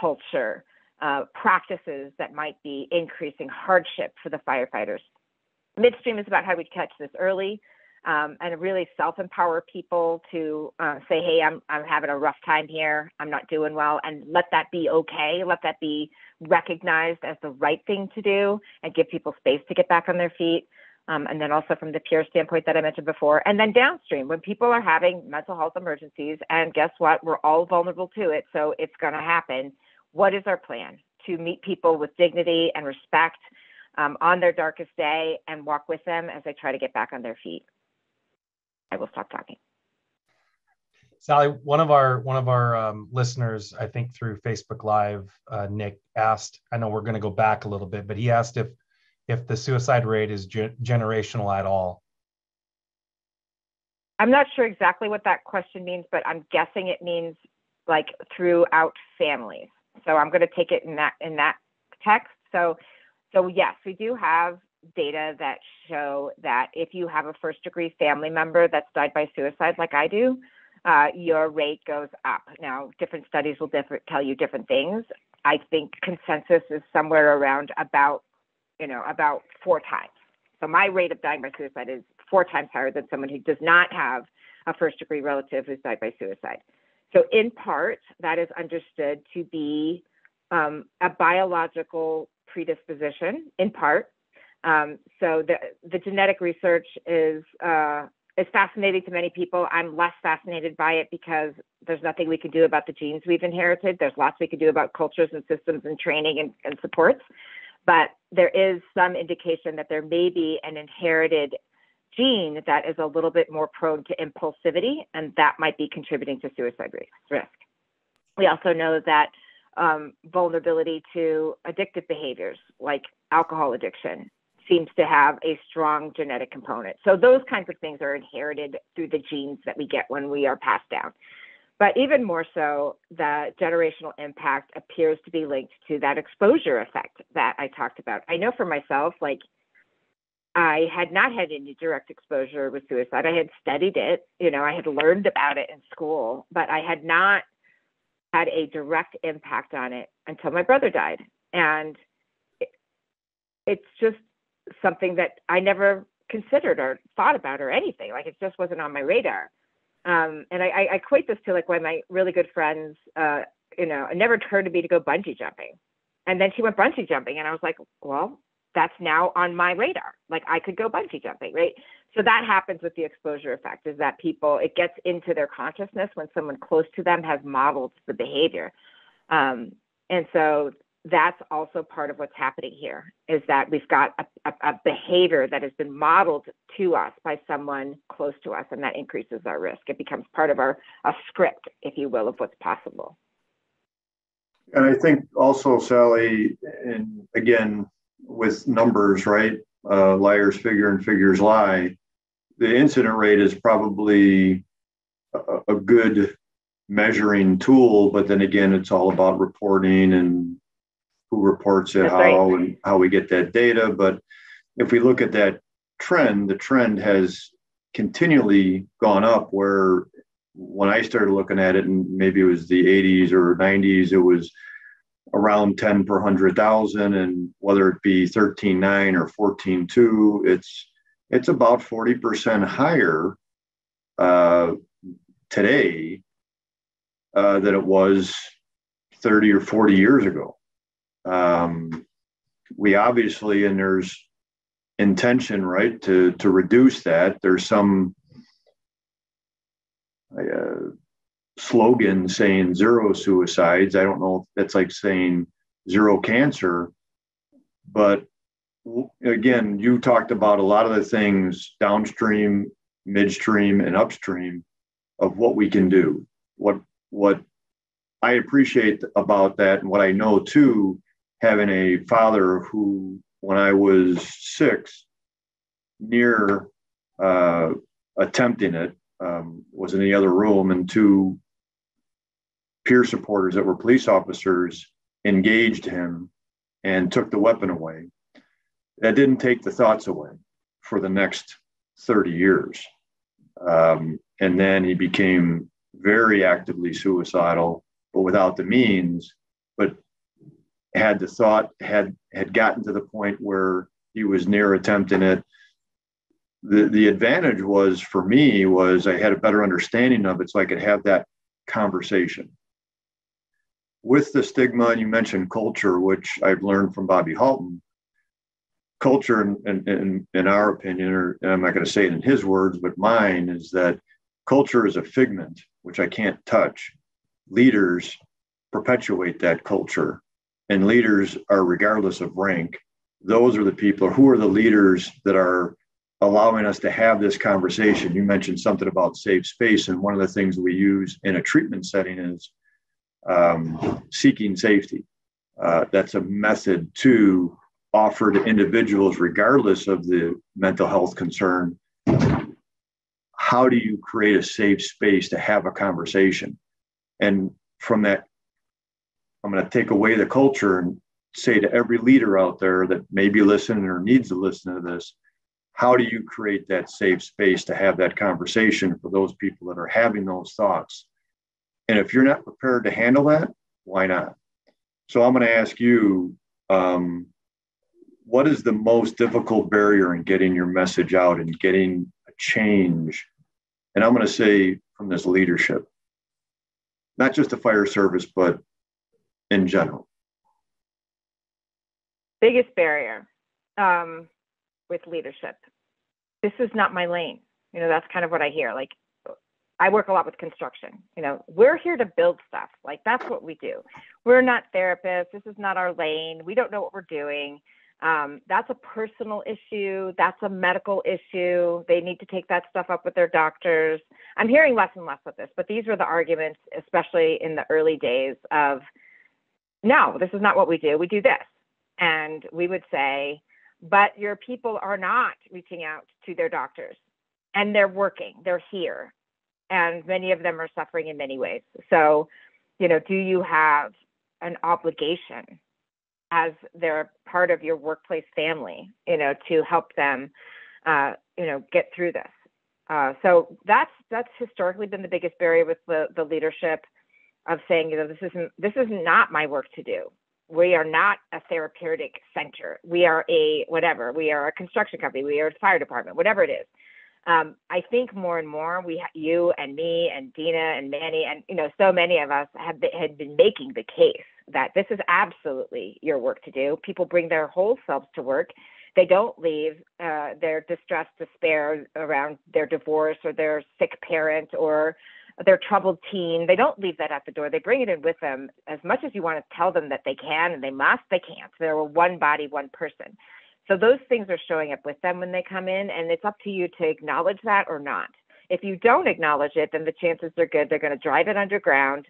culture, practices that might be increasing hardship for the firefighters. Midstream is about how we catch this early and really self-empower people to say, hey, I'm having a rough time here. I'm not doing well. And let that be okay. Let that be recognized as the right thing to do and give people space to get back on their feet. And then also from the peer standpoint that I mentioned before. And then downstream, when people are having mental health emergencies, and guess what? We're all vulnerable to it. So it's going to happen. What is our plan to meet people with dignity and respect on their darkest day and walk with them as they try to get back on their feet? I will stop talking. Sally, one of our listeners, I think through Facebook Live, Nick asked, I know we're going to go back a little bit, but he asked if the suicide rate is generational at all. I'm not sure exactly what that question means, but I'm guessing it means like throughout families. So I'm going to take it in that text. So yes, we do have data that show that if you have a first degree family member that's died by suicide, like I do, your rate goes up. Now, different studies will tell you different things. I think consensus is somewhere around about 4 times. So my rate of dying by suicide is 4 times higher than someone who does not have a first degree relative who's died by suicide. So in part, that is understood to be a biological predisposition, in part. So the genetic research is fascinating to many people. I'm less fascinated by it because there's nothing we can do about the genes we've inherited. There's lots we can do about cultures and systems and training and supports. But there is some indication that there may be an inherited gene that is a little bit more prone to impulsivity, and that might be contributing to suicide risk. We also know that vulnerability to addictive behaviors like alcohol addiction seems to have a strong genetic component. So those kinds of things are inherited through the genes that we get when we are passed down. But even more so, the generational impact appears to be linked to that exposure effect that I talked about. I know for myself, like, I had not had any direct exposure with suicide. I had studied it, I had learned about it in school, but I had not had a direct impact on it until my brother died. And it's just something that I never considered or thought about or anything. Like, it just wasn't on my radar. And I equate this to like one of my really good friends, it never occurred to me to go bungee jumping. And then she went bungee jumping and I was like, well, that's now on my radar. Like, I could go bungee jumping, right? So that happens with the exposure effect, is that it gets into their consciousness when someone close to them has modeled the behavior. And so that's also part of what's happening here, is that we've got a behavior that has been modeled to us by someone close to us, and that increases our risk. It becomes part of a script, if you will, of what's possible. And I think also, Sally, and again, with numbers, right? Liars figure and figures lie. The incident rate is probably a good measuring tool, but then again, it's all about reporting and who reports it, That's how, right. and how we get that data. But if we look at that trend, the trend has continually gone up, where when I started looking at it, and maybe it was the 80s or 90s, it was around 10 per 100,000, and whether it be 13.9 or 14.2, it's about 40% higher today than it was 30 or 40 years ago. We obviously, and there's intention, right, to reduce that. There's some slogan saying zero suicides. I don't know if that's like saying zero cancer, but again, you talked about a lot of the things downstream, midstream, and upstream of what we can do. What I appreciate about that, and what I know too, having a father who, when I was 6, near attempting it, was in the other room, and 2 peer supporters that were police officers engaged him and took the weapon away. That didn't take the thoughts away for the next 30 years. And then he became very actively suicidal, but without the means, but had the thought, had gotten to the point where he was near attempting it. The advantage was, for me, was I had a better understanding of it, so I could have that conversation. With the stigma, and you mentioned culture, which I've learned from Bobby Halton. Culture, in our opinion, or and I'm not going to say it in his words, but mine, is that culture is a figment, which I can't touch. Leaders perpetuate that culture, and leaders are, regardless of rank, those are the people who are the leaders that are allowing us to have this conversation. You mentioned something about safe space, and one of the things we use in a treatment setting is seeking safety. That's a method to offer to individuals, regardless of the mental health concern. How do you create a safe space to have a conversation? And from that, I'm going to take away the culture and say to every leader out there that may be listening or needs to listen to this, how do you create that safe space to have that conversation for those people that are having those thoughts? And if you're not prepared to handle that, why not? So I'm going to ask you, what is the most difficult barrier in getting your message out and getting a change? And I'm going to say from this leadership, not just the fire service, but in general. Biggest barrier with leadership. This is not my lane. That's kind of what I hear. Like, I work a lot with construction. We're here to build stuff. Like, that's what we do. We're not therapists. This is not our lane. We don't know what we're doing. That's a personal issue. That's a medical issue. They need to take that stuff up with their doctors. I'm hearing less and less of this, but these were the arguments, especially in the early days of, no, this is not what we do. We do this. And we would say, but your people are not reaching out to their doctors, and they're working, they're here. And many of them are suffering in many ways. So, do you have an obligation as they're part of your workplace family, to help them, get through this? So that's historically been the biggest barrier with the leadership, of saying, this is not my work to do. We are not a therapeutic center. We are we are a construction company. We are a fire department, whatever it is. I think more and more you and me and Dina and Manny and, so many of us had been making the case that this is absolutely your work to do. People bring their whole selves to work. They don't leave their distress, despair around their divorce or their sick parent or their troubled teen. They don't leave that at the door. They bring it in with them. As much as you want to tell them that they can and they must, they can't. They're one body, one person. So those things are showing up with them when they come in, and it's up to you to acknowledge that or not. If you don't acknowledge it, then the chances are good they're going to drive it underground.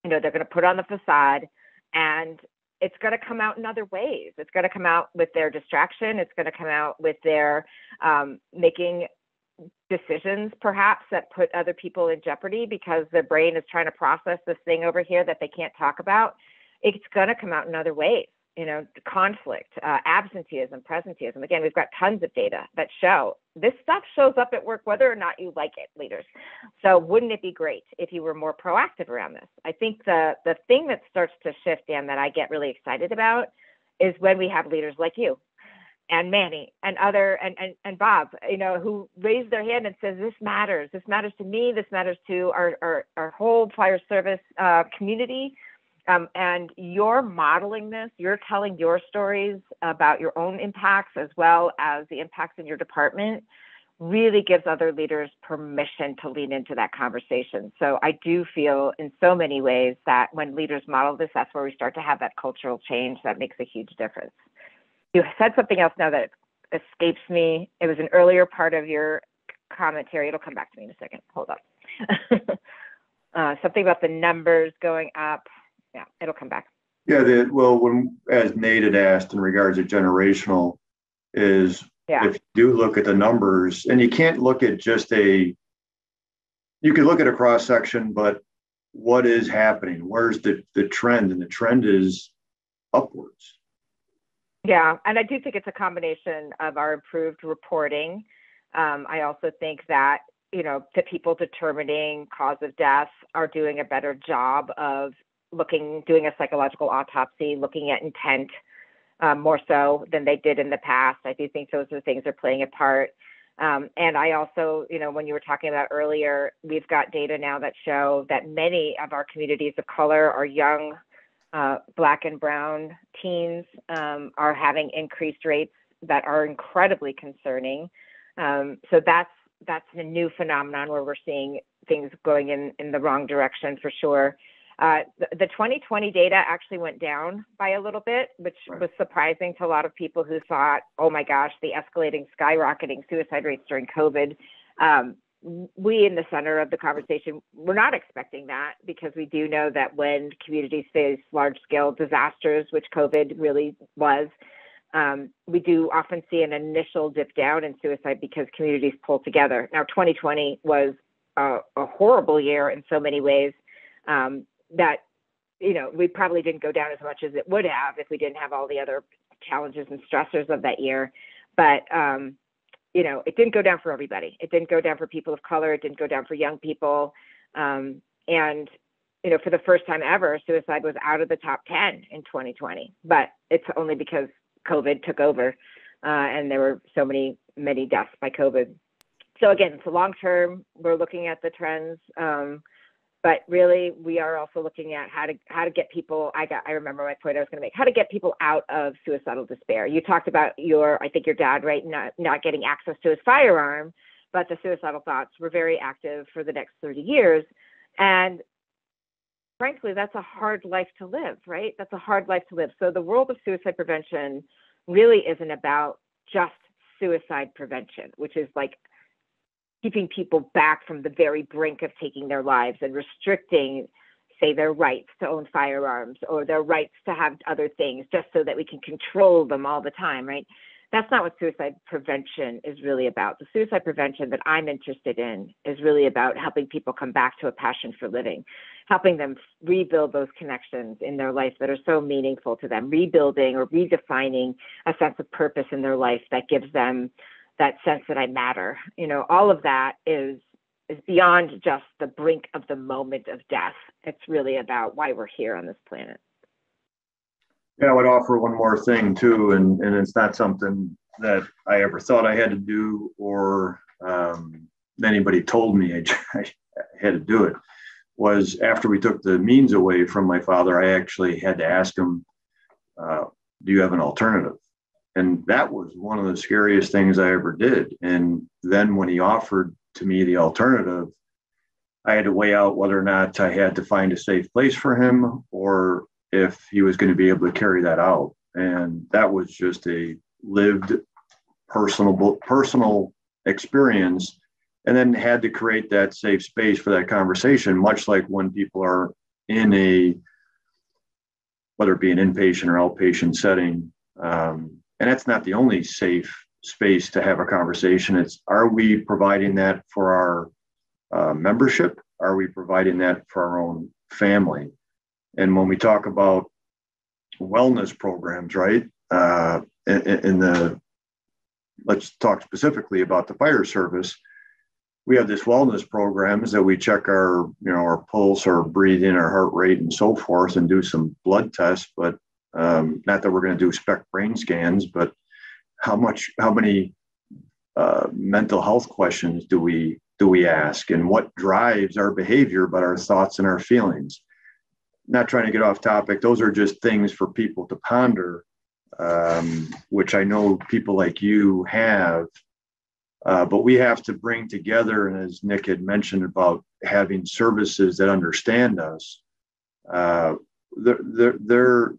They're going to put on the facade, and it's going to come out in other ways. It's going to come out with their distraction. It's going to come out with their making decisions, perhaps, that put other people in jeopardy because their brain is trying to process this thing over here that they can't talk about. It's going to come out in other ways. Conflict, absenteeism, presenteeism. Again, we've got tons of data that show this stuff shows up at work, whether or not you like it, leaders. So wouldn't it be great if you were more proactive around this? I think the thing that starts to shift, Dan, that I get really excited about is when we have leaders like you and Manny and and Bob, who raise their hand and says, this matters. This matters to me. This matters to our whole fire service community. And you're modeling this, you're telling your stories about your own impacts as well as the impacts in your department, really gives other leaders permission to lean into that conversation. So I do feel in so many ways that when leaders model this, that's where we start to have that cultural change that makes a huge difference. You said something else now that escapes me. It was an earlier part of your commentary. It'll come back to me in a second. Hold up. Something about the numbers going up. Yeah, it'll come back. Yeah, as Nate had asked in regards to generational, if you do look at the numbers, and you can't look at you could look at a cross section, but what is happening? Where's the trend? And the trend is upwards. Yeah, and I do think it's a combination of our improved reporting. I also think that the people determining cause of death are doing a better job of doing a psychological autopsy, looking at intent more so than they did in the past. I do think those are things that are playing a part. And I also, when you were talking about earlier, we've got data now that show that many of our communities of color, our young Black and brown teens, are having increased rates that are incredibly concerning. So that's a new phenomenon where we're seeing things going in the wrong direction for sure. The 2020 data actually went down by a little bit, which was surprising to a lot of people who thought, oh my gosh, the escalating, skyrocketing suicide rates during COVID. We in the center of the conversation, we're not expecting that because we do know that when communities face large-scale disasters, which COVID really was, we do often see an initial dip down in suicide because communities pull together. Now, 2020 was a horrible year in so many ways. That, we probably didn't go down as much as it would have if we didn't have all the other challenges and stressors of that year. But, it didn't go down for everybody. It didn't go down for people of color. It didn't go down for young people. And, for the first time ever, suicide was out of the top 10 in 2020. But it's only because COVID took over and there were so many deaths by COVID. So again, it's a long term. We're looking at the trends. But really, we are also looking at how to get people. I remember my point I was going to make. How to get people out of suicidal despair. You talked about your dad, right? Not getting access to his firearm, but the Suicidal Thoughts were very active for the next 30 years, and frankly, that's a hard life to live, right? That's a hard life to live. So the world of suicide prevention really isn't about just suicide prevention, which is like keeping people back from the very brink of taking their lives and restricting, say, their rights to own firearms or their rights to have other things just so that we can control them all the time, right? That's not what suicide prevention is really about. The suicide prevention that I'm interested in is really about helping people come back to a passion for living, helping them rebuild those connections in their life that are so meaningful to them, rebuilding or redefining a sense of purpose in their life that gives them that sense that I matter. All of that is beyond just the brink of the moment of death. It's really about why we're here on this planet. Yeah, I would offer one more thing too, and it's not something that I ever thought I had to do or anybody told me I had to do it, was after we took the means away from my father, I actually had to ask him, do you have an alternative? And that was one of the scariest things I ever did. And then when he offered to me the alternative, I had to weigh out whether or not I had to find a safe place for him or if he was going to be able to carry that out. And that was just a lived personal experience, and then had to create that safe space for that conversation, much like when people are in a, whether it be an inpatient or outpatient setting. And that's not the only safe space to have a conversation. It's, are we providing that for our membership? Are we providing that for our own family? And when we talk about wellness programs, right? Let's talk specifically about the fire service. We have this wellness programs that we check our, our pulse, our breathing, our heart rate, and so forth, and do some blood tests. But not that we're going to do SPECT brain scans, but how many mental health questions do we ask, and what drives our behavior, but our thoughts and our feelings? Not trying to get off topic. Those are just things for people to ponder, which I know people like you have. But we have to bring together, and as Nick had mentioned about having services that understand us, they're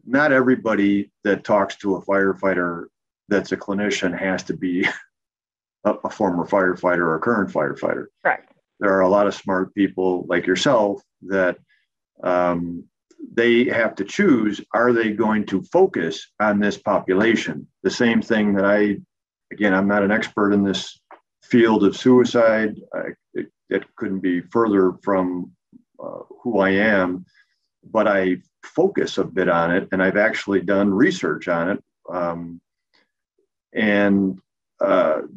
not everybody that talks to a firefighter that's a clinician has to be a former firefighter or a current firefighter. Correct. There are a lot of smart people like yourself that they have to choose, are they going to focus on this population? The same thing that I'm not an expert in this field of suicide. It couldn't be further from who I am, but I focus a bit on it, and I've actually done research on it.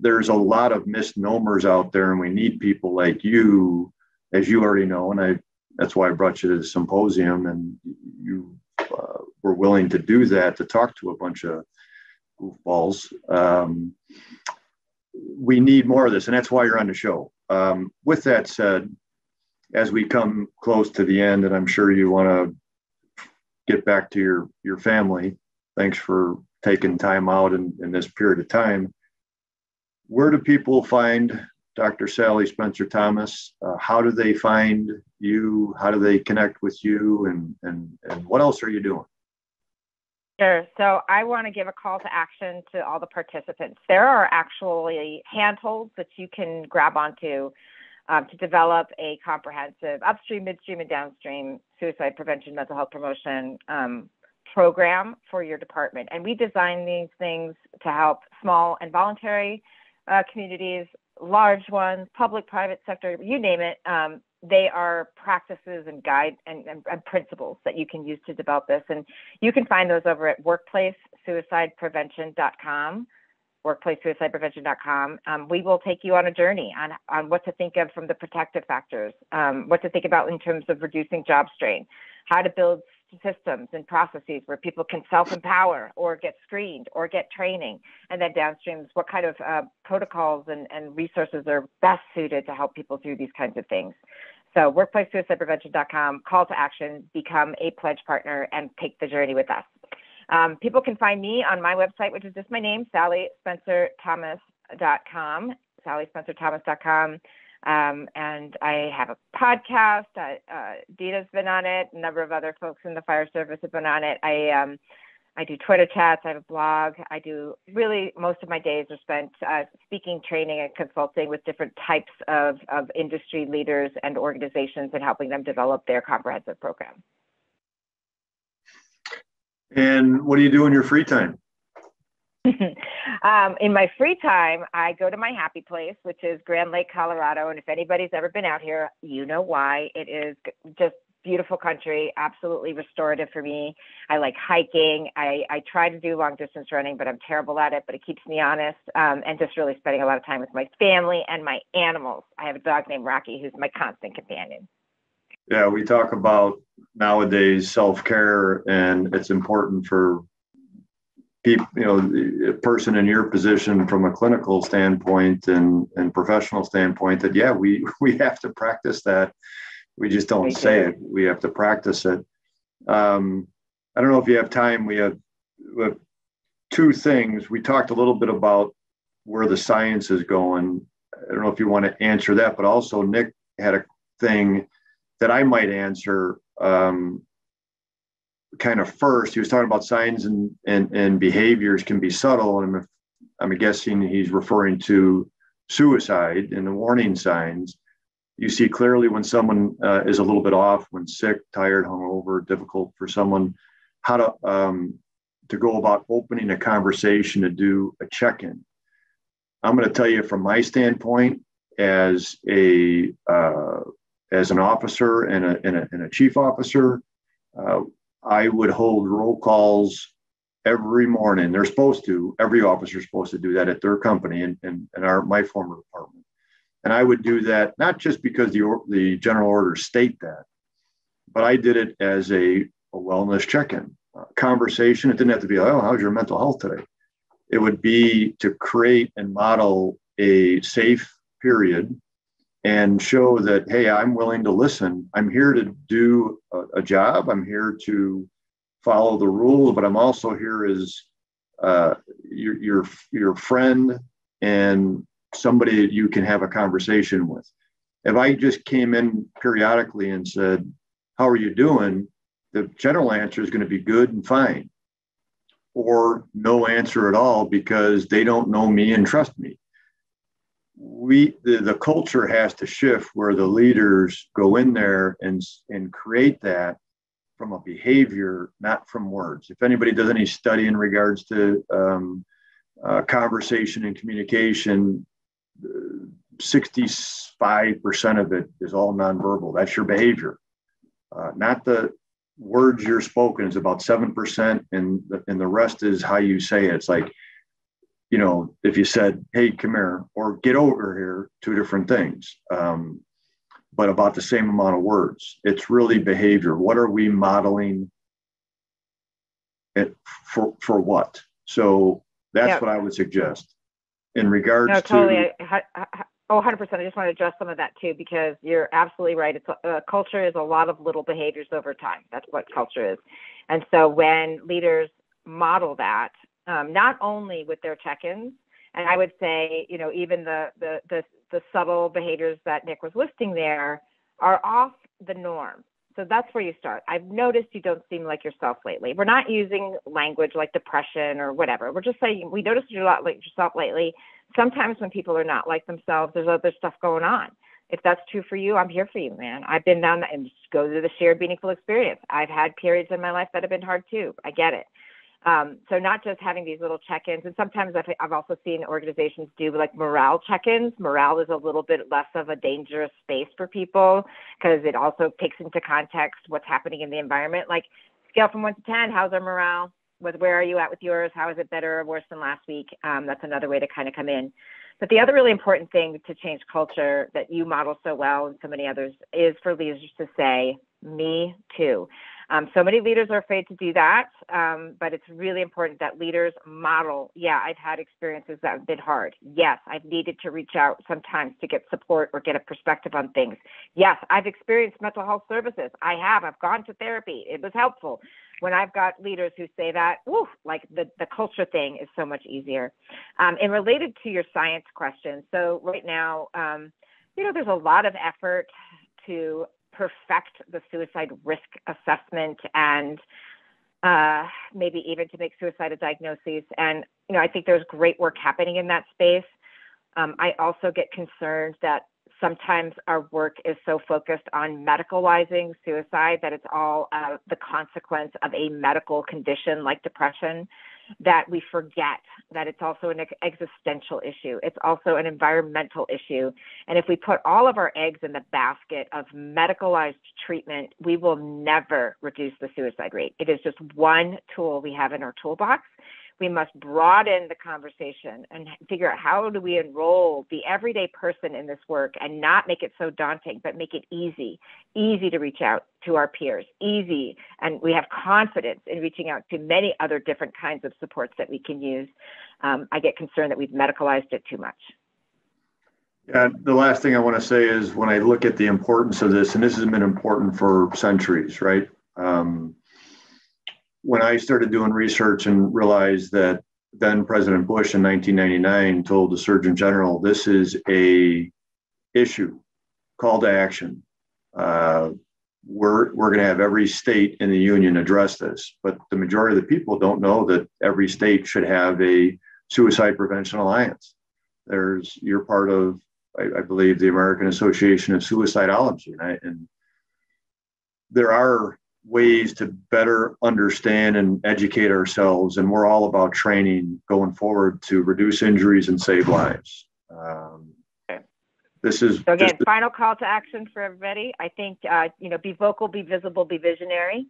There's a lot of misnomers out there, and we need people like you, as you already know, and that's why I brought you to the symposium, and you were willing to do that, to talk to a bunch of goofballs. We need more of this, and that's why you're on the show. With that said, as we come close to the end, and I'm sure you want to get back to your family, thanks for taking time out in this period of time. Where do people find Dr. Sally Spencer-Thomas? How do they find you? How do they connect with you? And what else are you doing? Sure. So I want to give a call to action to all the participants. There are actually handholds that you can grab onto to develop a comprehensive upstream, midstream, and downstream suicide prevention, mental health promotion program for your department. And we design these things to help small and voluntary communities, large ones, public, private sector, you name it. They are practices and guides and principles that you can use to develop this. And you can find those over at workplacesuicideprevention.com, workplacesuicideprevention.com. We will take you on a journey on what to think of from the protective factors, what to think about in terms of reducing job strain, how to build systems and processes where people can self-empower or get screened or get training, and then downstreams, what kind of protocols and resources are best suited to help people through these kinds of things. So workplacesuicideprevention.com, call to action, become a pledge partner, and take the journey with us. People can find me on my website, which is just my name, SallySpencerThomas.com, SallySpencerThomas.com. And I have a podcast. Dita's been on it. A number of other folks in the fire service have been on it. I do Twitter chats. I have a blog. I do really most of my days are spent speaking, training, and consulting with different types of industry leaders and organizations and helping them develop their comprehensive program. And what do you do in your free time? In my free time, I go to my happy place, which is Grand Lake, Colorado. And if anybody's ever been out here, you know why. It is just beautiful country, absolutely restorative for me. I like hiking. I try to do long distance running, but I'm terrible at it, but it keeps me honest. And just really spending a lot of time with my family and my animals. I have a dog named Rocky, who's my constant companion. Yeah, we talk about nowadays self-care, and it's important for people, a person in your position from a clinical standpoint and professional standpoint, that, yeah, we have to practice that. We just don't say it. We have to practice it. I don't know if you have time. We have two things. We talked a little bit about where the science is going. I don't know if you want to answer that, but also, Nick, had a thing that I might answer kind of first. He was talking about signs and behaviors can be subtle, and I'm guessing he's referring to suicide and the warning signs. You see clearly when someone is a little bit off, when sick, tired, hungover, difficult for someone, how to go about opening a conversation, to do a check-in. I'm going to tell you from my standpoint as an officer and a chief officer, I would hold roll calls every morning. They're supposed to. Every officer is supposed to do that at their company and my former department. And I would do that not just because the general orders state that, but I did it as a wellness check-in conversation. It didn't have to be, oh, how's your mental health today? It would be to create and model a safe period and show that, hey, I'm willing to listen. I'm here to do a job. I'm here to follow the rules, but I'm also here as your friend and somebody that you can have a conversation with. If I just came in periodically and said, how are you doing? The general answer is going to be good and fine, or no answer at all because they don't know me and trust me. The culture has to shift where the leaders go in there and create that from a behavior, not from words. If anybody does any study in regards to conversation and communication, 65% of it is all nonverbal. That's your behavior, not the words you're spoken. Is about 7%, and the rest is how you say it. It's like, you know, if you said, hey, come here, or get over here, two different things, but about the same amount of words. It's really behavior. What are we modeling it for what? So that's what I would suggest in regards to. 100%. I just want to address some of that too, because you're absolutely right. It's culture is a lot of little behaviors over time. That's what culture is. And so when leaders model that, not only with their check-ins, and I would say, you know, even the subtle behaviors that Nick was listing there are off the norm. So that's where you start. I've noticed you don't seem like yourself lately. We're not using language like depression or whatever. We're just saying, we noticed you're not like yourself lately. Sometimes when people are not like themselves, there's other stuff going on. If that's true for you, I'm here for you, man. I've been down that, and just go through the shared meaningful experience. I've had periods in my life that have been hard too. I get it. So not just having these little check-ins, and sometimes I've also seen organizations do like morale check-ins. Morale is a little bit less of a dangerous space for people because it also takes into context what's happening in the environment. Like scale from 1 to 10, how's our morale? Where are you at with yours? How is it better or worse than last week? That's another way to kind of come in. But the other really important thing to change culture that you model so well and so many others is for leaders to say, me too. So many leaders are afraid to do that, but it's really important that leaders model, yeah, I've had experiences that have been hard. Yes, I've needed to reach out sometimes to get support or get a perspective on things. Yes, I've experienced mental health services. I've gone to therapy. It was helpful. When I've got leaders who say that, woo, like the culture thing is so much easier. And related to your science question, so right now, there's a lot of effort to perfect the suicide risk assessment and maybe even to make suicide a diagnosis. And, I think there's great work happening in that space. I also get concerned that sometimes our work is so focused on medicalizing suicide that it's all the consequence of a medical condition like depression, that we forget that it's also an existential issue. It's also an environmental issue. And if we put all of our eggs in the basket of medicalized treatment, we will never reduce the suicide rate. It is just one tool we have in our toolbox. We must broaden the conversation and figure out how do we enroll the everyday person in this work and not make it so daunting, but make it easy to reach out to our peers, easy. And we have confidence in reaching out to many other different kinds of supports that we can use. I get concerned that we've medicalized it too much. Yeah, the last thing I want to say is when I look at the importance of this, and this has been important for centuries, right? When I started doing research and realized that then President Bush in 1999 told the Surgeon General, this is a issue. call to action. We're going to have every state in the union address this, but the majority of the people don't know that every state should have a suicide prevention alliance. You're part of, I believe, the American Association of Suicidology, and there are ways to better understand and educate ourselves, and we're all about training going forward to reduce injuries and save lives. This is so again, final call to action for everybody. I think be vocal, be visible, be visionary.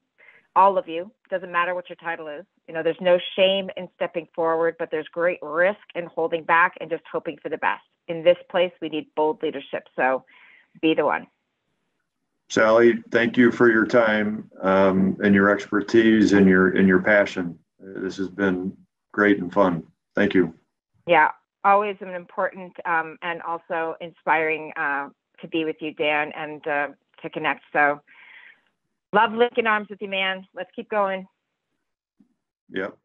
All of you, doesn't matter what your title is. There's no shame in stepping forward, but there's great risk in holding back and just hoping for the best. In this place, we need bold leadership. So be the one. Sally, thank you for your time and your expertise and your passion. This has been great and fun. Thank you. Yeah, always an important and also inspiring to be with you, Dan, and to connect. So love linking arms with you, man. Let's keep going. Yep.